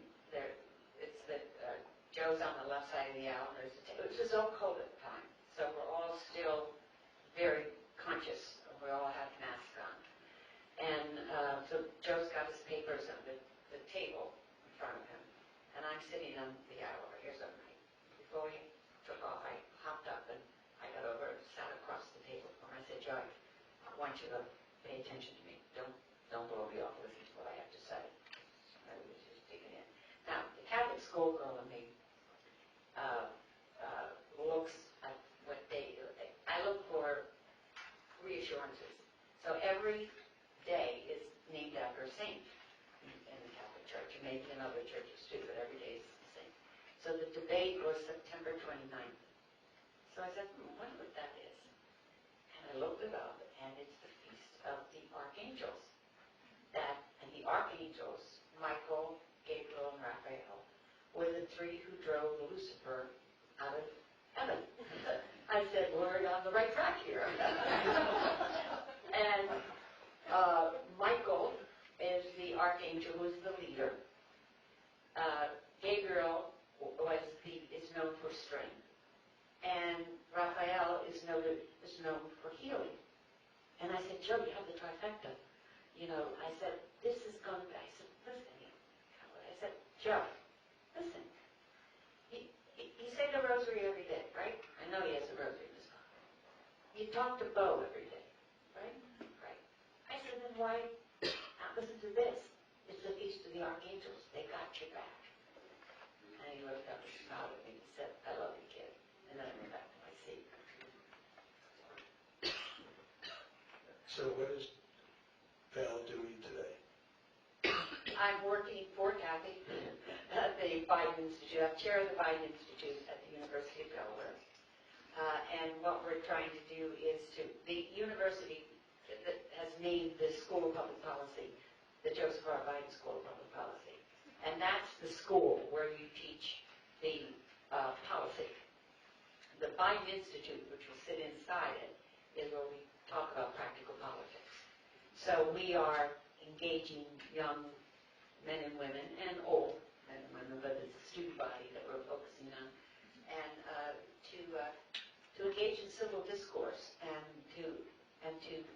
Joe's on the left side of the aisle. It was just all cold at the time, so we're all still very conscious. We all have masks on. And so Joe's got his papers on the table in front of him, and I'm sitting on the aisle over here. So before we took off, I hopped up and I got over and sat across the table from him. I said, Joe, I want you to pay attention to me. Don't blow me off. Listen to what I have to say. I was just digging in. Now, the Catholic schoolgirl in me looks at what I look for reassurances. So every day is named after a saint in the Catholic Church, and maybe in other churches too, but every day is the same. So the debate was September 29th. So I said, wonder what that is. And I looked it up, and it's the Feast of the Archangels. And the Archangels, Michael, Gabriel, and Raphael, were the three who drove Lucifer out of heaven. I said, we're on the right track here. And Michael is the archangel who's the leader. Gabriel is known for strength. And Raphael is known for healing. And I said, Joe, you have the trifecta. I said, this is going to be, I said, listen, I said, Joe, listen. You say the rosary every day, right? I know he has a rosary in his pocket. You talk to Bo every day, right? Right. I said, then why not listen to this? It's the Feast of the Archangels. They got your back. And he looked up and smiled at me and said, I love you, kid. And then I went back to my seat. So what is Val doing today? I'm working for Kathy at the Biden Institute. I'm chair of the Biden Institute at the University of Delaware. And what we're trying to do is the university that has named the School of Public Policy, the Joseph R. Biden School of Public Policy. And that's the school where you teach the policy. The Biden Institute, which will sit inside it, is where we talk about practical politics. So we are engaging young men and women, and old men and women, but it's a student body that we're focusing on, and to engage in civil discourse and to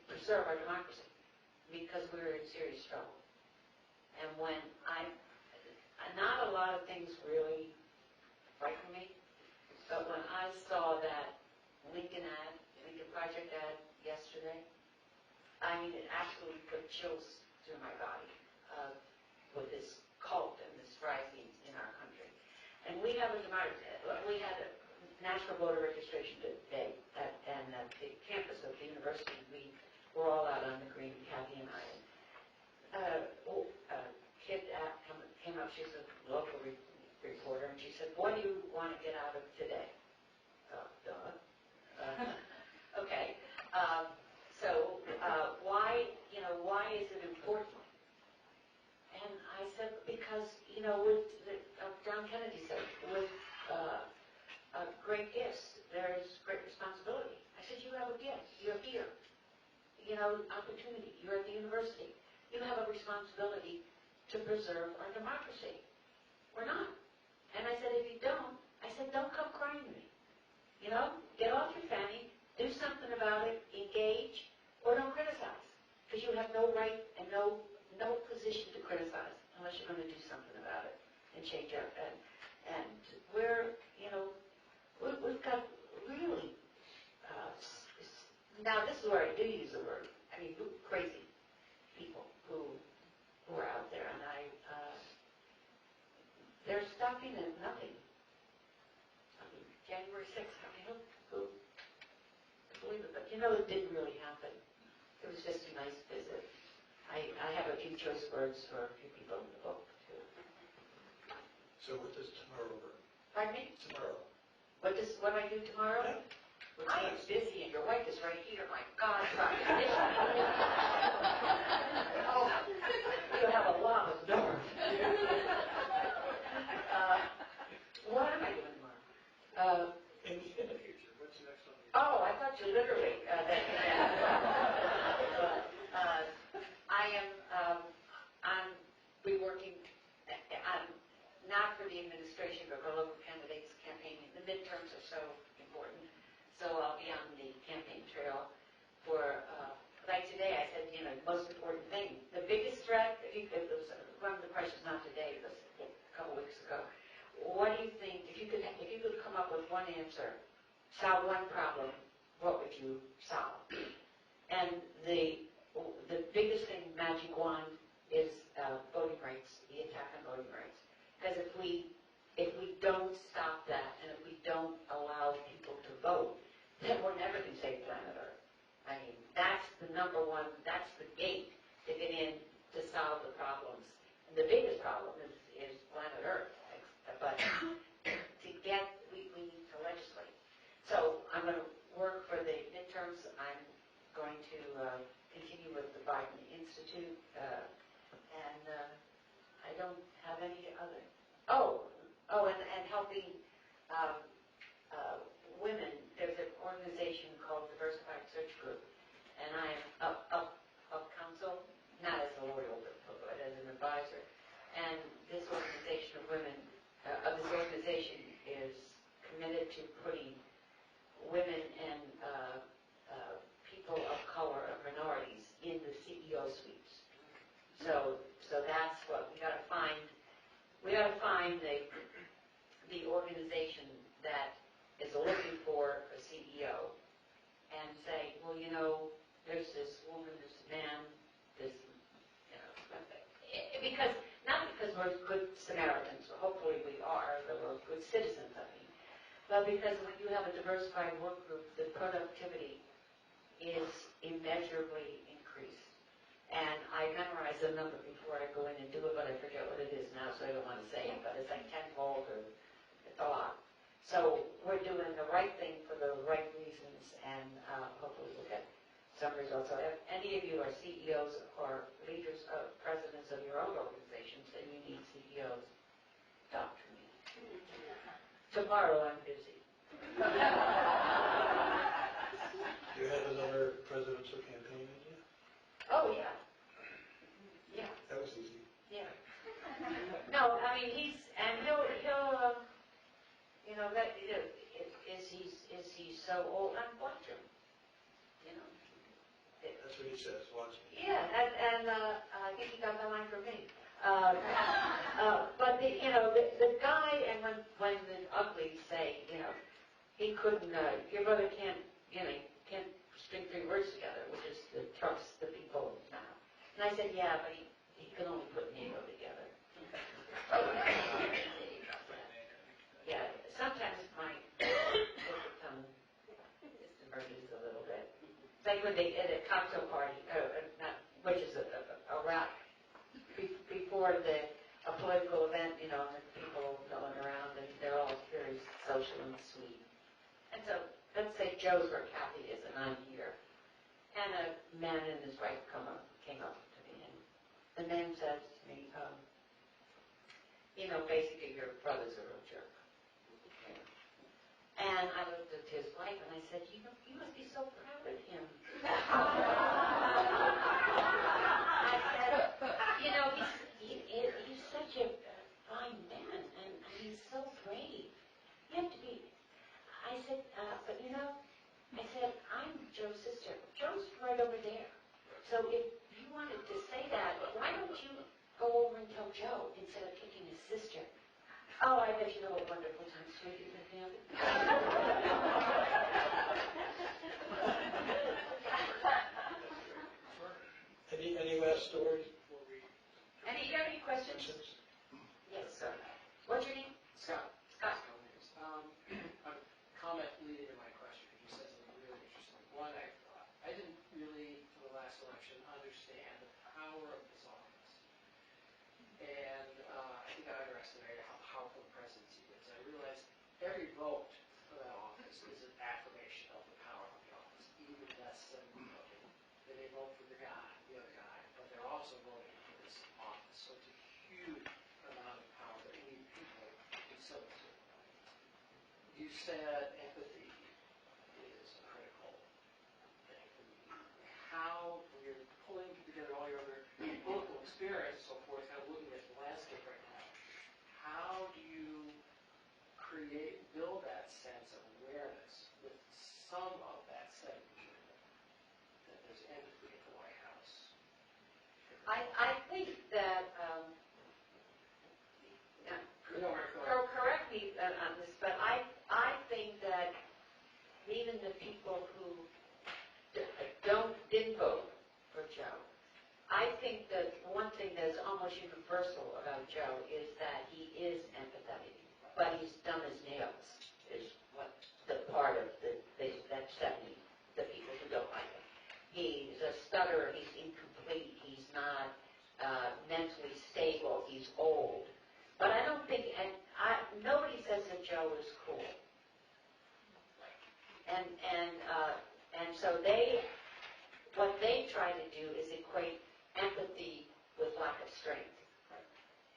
preserve our democracy, because we're in serious trouble. And when not a lot of things really frighten me, but when I saw that Lincoln Project ad yesterday, I mean, it absolutely put chills through my body with this cult and this rising in our country. And we have we had a national voter registration day at the campus of the university. We were all out on the green, Kathy and I. A kid came up, she's a local reporter, and she said, what do you want to get out of today? Duh. Okay. So why is it important? And I said, because, John Kennedy said, with great gifts, there's great responsibility. I said, you have a gift. You're here. Opportunity. You're at the university. You have a responsibility to preserve our democracy. We're not. And I said, if you don't, don't come crying to me. Get off your fanny, do something about it, engage, or don't criticize. Because you have no right and no position to criticize unless you're going to do something about it and change our and we've got really now this is where I do use the word. I mean, crazy people who are out there, and they're stopping at nothing. I mean, January 6th. Who believe it? But it didn't really happen. It It was just a nice visit. I have a few choice words for a few people in the book, too. So what does tomorrow bring? Pardon me? Tomorrow. What do I do tomorrow? Yeah. What's I am next? busy, and your wife is right here. My God, you have a lot of doors. What am I doing tomorrow? In the future, what's next on the Oh, I thought you literally. I am. I'm reworking. I'm not for the administration, but for local candidates campaigning. The midterms are so important. So I'll be on the campaign trail for, like today, I said, the most important thing, the biggest threat, if it was one of the questions, not today, it was a couple weeks ago. What do you think, if you could come up with one answer, solve one problem, what would you solve? And the biggest thing, magic wand, is voting rights, the attack on voting rights. Because if we don't stop that, and if we don't allow people to vote, then we're never going to save planet Earth. I mean, that's the number one, that's the gate to get in to solve the problems. And the biggest problem is planet Earth. But to get, we need to legislate. So I'm going to work for the midterms. I'm going to continue with the Biden Institute, and I don't have any other. And helping women. There's an organization called Diversified Search Group, and I am of counsel, not as a lawyer, but as an advisor. And this organization is committed to putting women and people of color and minorities in the CEO suites. So that's what we got to find. We got to find the organization that is looking for a CEO and say, well, there's this woman, this man, not because we're good Samaritans, hopefully we are, that we're good citizens, but because when you have a diversified work group, the productivity is immeasurably increased. And I memorize the number before I go in and do it, but I forget what it is now, so I don't want to say it, but it's like tenfold, or it's a lot. So we're doing the right thing for the right reasons, and hopefully we'll get some results. So if any of you are CEOs or leaders, presidents of your own organizations, and you need CEOs, talk to me. Tomorrow I'm busy. Do you have another presidential campaign in you? Oh, yeah. Yeah. That was easy. Yeah. No, I mean, he'll is he so old? I'm watching. That's what he says, watch me. Yeah, and I think he got that line from me. But the guy, and when the uglies say, he couldn't, your brother can't string three words together, which is to trust the people now. And I said, yeah, but he could only put NATO together. Yeah, sometimes my tongue just emerges a little bit. It's like when they at a cocktail party, which is a rap, before a political event, and people going around, and they're all very social and sweet. And so, let's say Joe's where Kathy is, and I'm here. And a man and his wife came up to me, and the man says to me, basically your brother's a real jerk. And I looked at his wife and I said, you must be so proud of him. I said, he's such a fine man, and he's so brave. You have to be. I said, I'm Joe's sister. Joe's right over there. So if you wanted to say that, why don't you go over and tell Joe instead of kicking his sister? Oh, I bet you know what wonderful times sweet is with him. Any last stories before we... You have any questions? Yes, sir. What's your name? Scott. Scott. A comment leading to my question, because you said something really interesting. One, I didn't really, for the last said empathy is a critical thing. How, when you're pulling together all your other political experience and so forth, kind of looking at the landscape right now, how do you build that sense of awareness with some of that segment that there's empathy at the White House? I think that, You know where I'm going. correct me on this, but I think that even the people who didn't vote for Joe, I think that one thing that's almost universal about Joe is that he is empathetic, but he's dumb as nails, is what the part of that 70, the people who don't like him. He's a stutterer, he's incomplete, he's not mentally stable, he's old. But I don't think, nobody says that Joe is cool. And so what they try to do is equate empathy with lack of strength.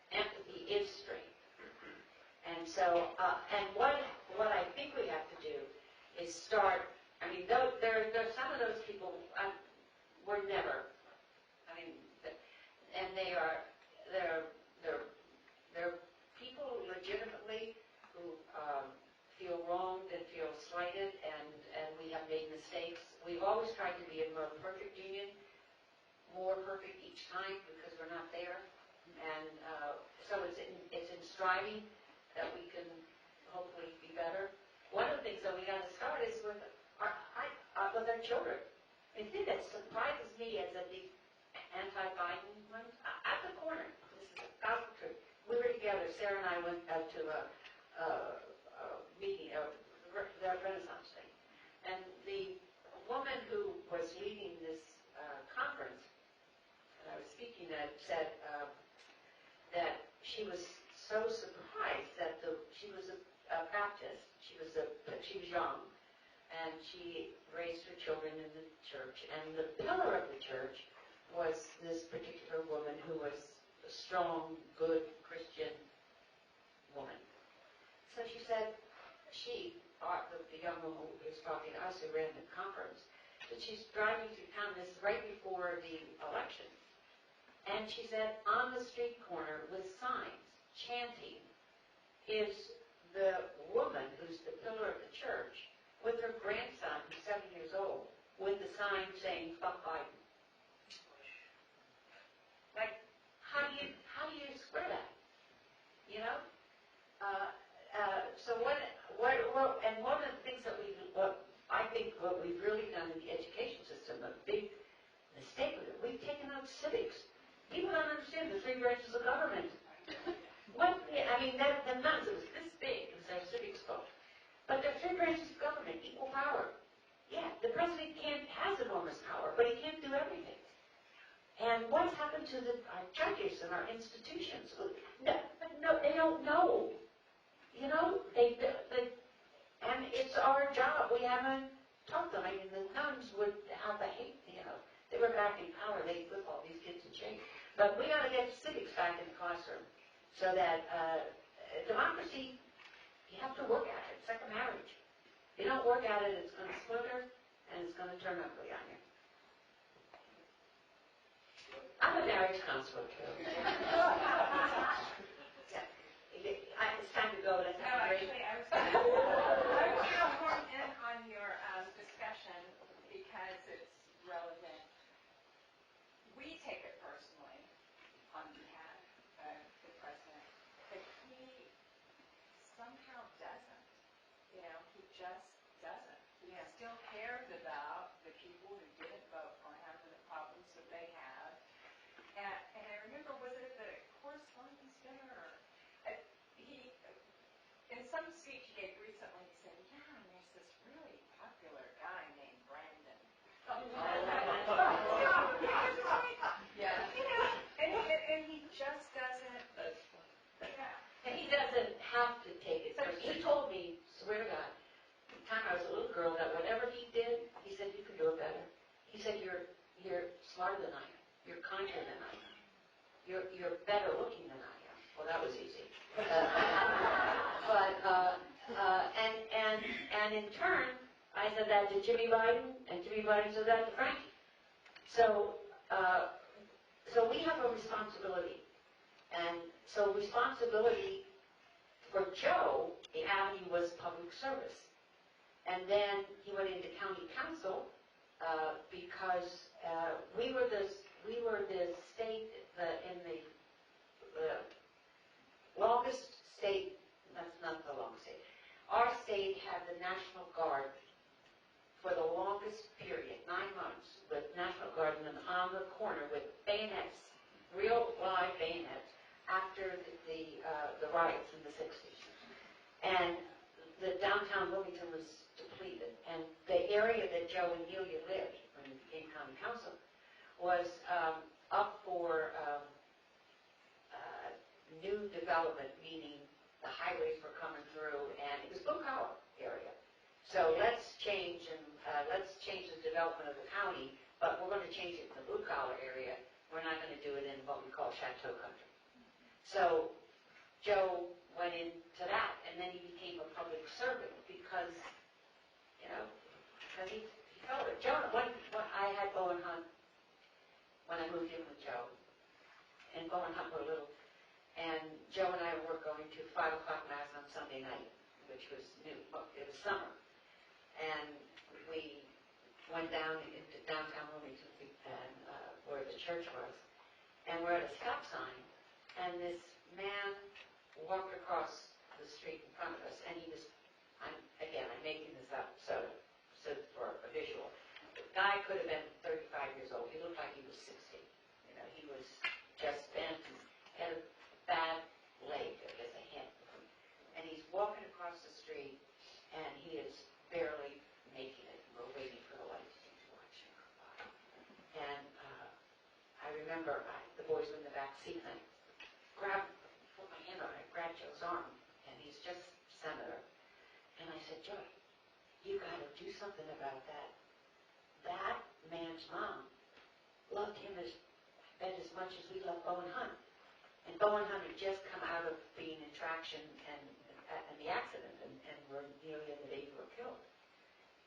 Empathy is strength. And so, and what I think we have to do is start, I mean, there are some of those people were never, I mean, and they're people legitimately who feel wronged and feel slighted, and we have made mistakes. We've always tried to be a more perfect union, more perfect each time because we're not there. And so it's in striving that we can hopefully be better. One of the things that we got to start is with our children. The thing that surprises me is that the anti-Biden ones, at the corner, this is a gospel truth. We were together, Sarah and I went out to a meeting, the Renaissance thing. And the woman who was leading this conference that I was speaking at said that she was so surprised that she was a Baptist, she was young, and she raised her children in the church, and the pillar of the church was this particular woman who was a strong, good Christian woman. So she said, the young woman who was talking to us who ran the conference, that she's driving through town, this is right before the election, and she said, on the street corner with signs, chanting, is the woman who's the pillar of the church with her grandson, who's 7 years old, with the sign saying, fuck Biden. Like, how do you square that? You know? So and one of the things that I think what we've really done in the education system, a big mistake with it, we've taken out civics. People don't understand the three branches of government. The nuns, it was this big, it was our civics book. But there are three branches of government, equal power. Yeah, the president has enormous power, but he can't do everything. And what's happened to our judges and our institutions? No, they don't know. You know, and it's our job. We haven't taught them. I mean, the nuns would have the hate, they were back in power. They whip all these kids in shape. But we got to get civics back in the classroom so that democracy, you have to work at it. It's like a marriage. If you don't work at it, it's going to splinter and it's going to turn ugly on you. I'm a marriage counselor, too. It's time to go. Let's No, have a break. actually, I was going to horn in on your discussion because it's relevant. We take it personally on behalf of the president, but he somehow doesn't. He just doesn't. He still cares about the people who didn't vote for him and the problems that they have. And I remember, was it at the correspondence dinner? Or, in some speech he gave recently, he said, yeah, and there's this really popular guy named Brandon. Yeah. And he just doesn't. Yeah. And he doesn't have to take it. He told me, swear to God, the time I was a little girl, that whatever he did, he said, you can do it better. He said, you're smarter than I am. You're kinder than I am. You're better looking than I am. Well, that was easy. And in turn, I said that to Jimmy Biden, and Jimmy Biden said that to Frankie. So, so we have a responsibility. And so responsibility for Joe, the avenue was public service. And then he went into county council because we were the state in the longest state. That's not the longest state. Our state had the National Guard for the longest period, 9 months, with National Guard on the corner with bayonets, real live bayonets, after the riots in the 60s. And the downtown Wilmington was depleted. And the area that Joe and Delia lived when he became county council was up for new development, meaning the highways were coming through, and it was blue collar area. So let's change the development of the county, but we're going to change it in the blue collar area. We're not going to do it in what we call chateau country. So Joe went into that, and then he became a public servant because, because he felt it. Joe, when I had Bowen Hunt when I moved in with Joe, and Bowen Hunt were little, and Joe and I were going to 5 o'clock mass on Sunday night, which was new. It was summer, and we went down into downtown Wilmington, and where the church was, and we're at a stop sign, and this man walked across the street in front of us, and he was, I'm making this up, so for a visual. The guy could have been 35 years old. He looked like he was 60. He was just bent and had a bad leg, I guess a hip. And he's walking across the street, and he is barely making it. We're waiting for the lights to watch him go by. And I remember the boys were in the back seat, and I put my hand on it, I grabbed Joe's arm, and he's just senator. And I said, Joe, you got to do something about that. That man's mom loved him as much as we love Bowen Hunt. And Bowen Hunt had just come out of being in traction and the accident, and were nearly in the day you were killed.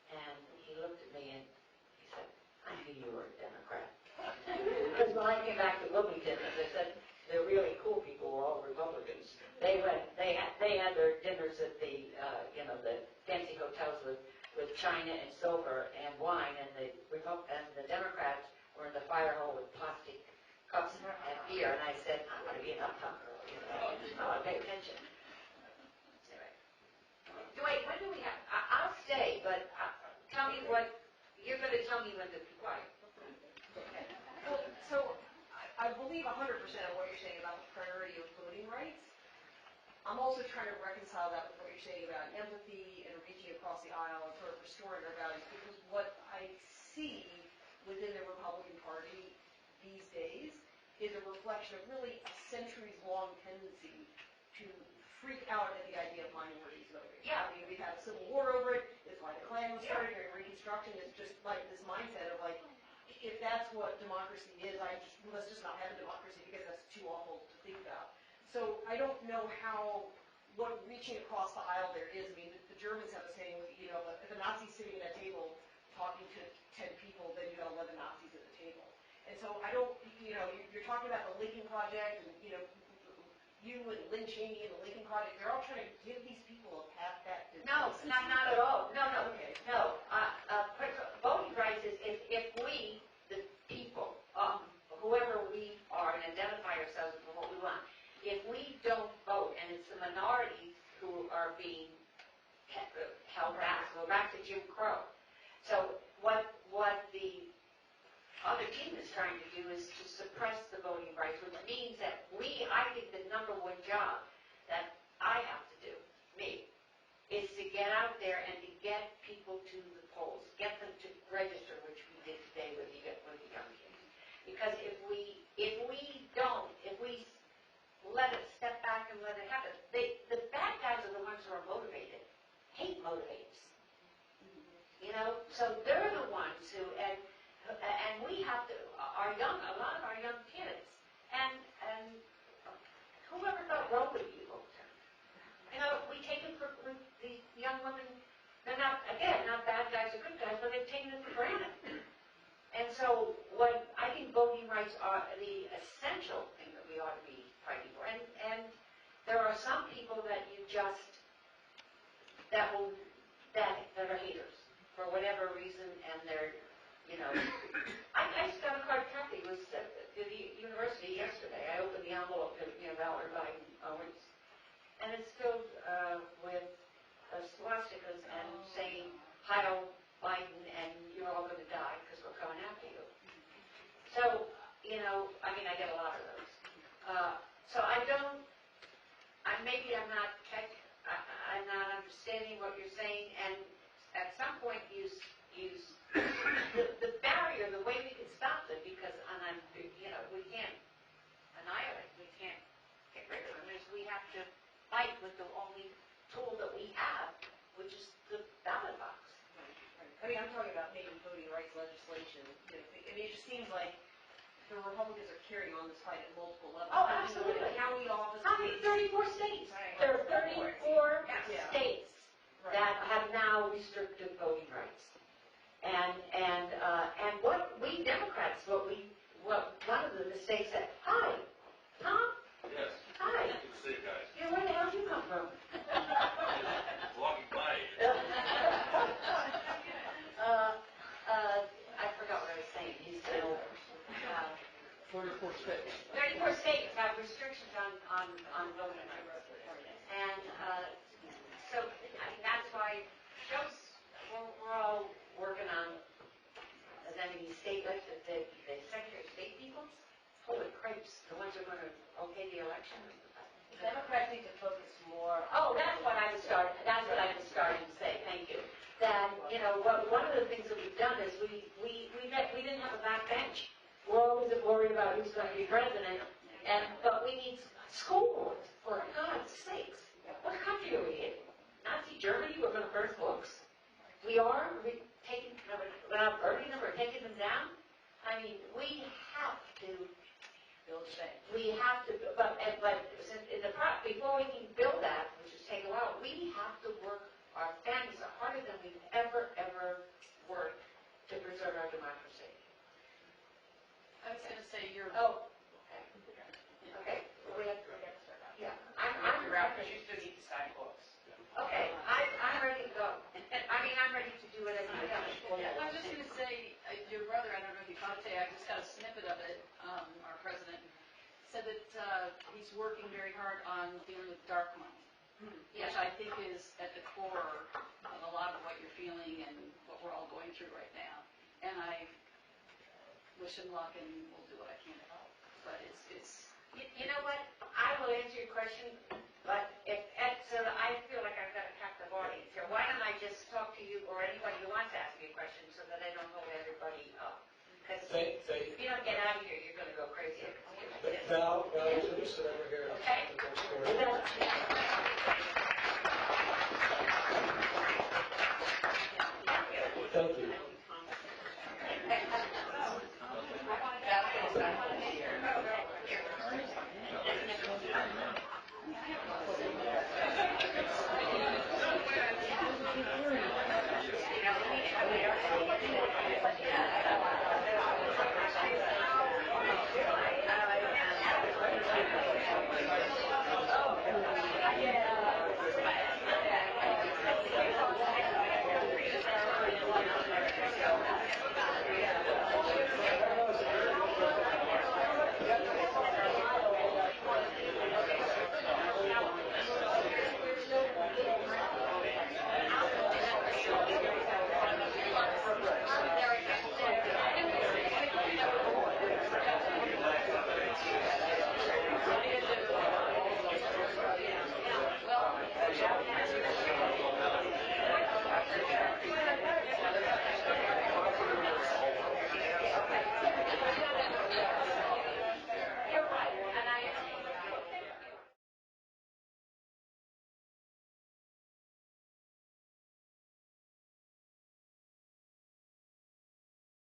And he looked at me and he said, I knew you were a Democrat. Because when I came back to Wilmington, as I said, the really cool people were all Republicans. They had their dinners at the the fancy hotels with china and silver and wine, and the Democrats were in the fire hall with plastic cups and beer. And I said, I want to be an uptown girl. I want to pay attention. Anyway, when do we have? I'll stay, but tell me what you're going to tell me when to be quiet. Okay. Well, so I believe 100% of what you're saying about the priority of voting rights. I'm also trying to reconcile that with what you're saying about empathy and reaching across the aisle and sort of restoring our values, because what I see within the Republican Party these days is a reflection of really a centuries-long tendency to freak out at the idea of minorities voting. Yeah. I mean, we've had a civil war over it. It's why the Klan was started during Reconstruction. It's just like this mindset of like, if that's what democracy is, let's just not have a democracy because that's too awful to think about. So I don't know what reaching across the aisle there is. I mean, the Germans have a saying, if a Nazi's sitting at a table talking to 10 people, then you got 11 Nazis at the table. And so I don't, you're talking about the Lincoln Project, and, you and Lynn Cheney and the Lincoln Project, they're all trying to give these people a path back to... No, not at all. No. Okay. No. Voting rights is if we, the people, whoever we are, and identify ourselves with what we want, if we don't vote, and it's the minorities who are being held back, so we're back to Jim Crow. So what the other team is trying to do is to suppress the voting rights, which means that I think the number one job that I have to do, me, is to get out there and to get people to the polls, get them to register, which we did today with the young kids. Because if we let it step back and let it happen, the bad guys are the ones who are motivated. Hate motivates. So they're the ones who, and we have to, a lot of our young kids, and whoever thought Roe would be overturned? We take it for the young women, they're not, guys are good guys, but they've taken it for granted. And so what I think voting rights are the essential thing that we ought to be fighting for. And there are some people that you just, that are haters for whatever reason, and they're, you know, I just got a hard copy. It was at the university yesterday. I opened the envelope to, Valerie Biden Owens, and it's filled with swastikas and saying, Heil Biden, and you're all going to die because we're coming after you. So, I get a lot of those. So maybe I'm not I'm not understanding what you're saying, and at some point the barrier, the way we can stop it, because we can't annihilate, we can't get rid of them, is we have to fight with the only tool that we have, which is the ballot box. I mean, I'm talking about maybe voting rights legislation. It just seems like the Republicans are carrying on this fight at multiple levels. Oh, absolutely. County offices. How many? 34 states. Right. There are 34 Yeah. states that have now restricted voting rights. And what we Democrats, what one of the mistakes that, hi, Tom? Yes. Hi. Good to see you guys. Yeah, where the hell did you come from? Walking by. I forgot what I was saying. He's still, 34 states. 34 states have restrictions on voting rights. And so that's why we're all working on, these state the Secretary of State people, holy cripes, the ones who are going to okay the election. Democrats need to focus more. Oh, that's what I was starting to say. Thank you. That one of the things that we've done is we didn't have a backbench. We're always worried about who's going to be president, but we need schools, for God's sakes. What country are we in? Nazi Germany? We're going to burn books. We are without burning them or taking them down. I mean, we have to build things. We have to, but before we can build that, which is take a while, we have to work. Our families are harder than we've ever worked to preserve our democracy. I was going to say you're. Oh, okay. Yeah, I'm Ralph, because you still need to sign books. okay. I'm ready to go. I'm ready to do whatever you tell me. I was just going to say, your brother, I don't know if you caught it today, I just got a snippet of it, our president said that he's working very hard on dealing with dark money, which I think is at the core of a lot of what you're feeling and what we're all going through right now. And I wish him luck, and we'll do what I can to help. But it's You know what? I will answer your question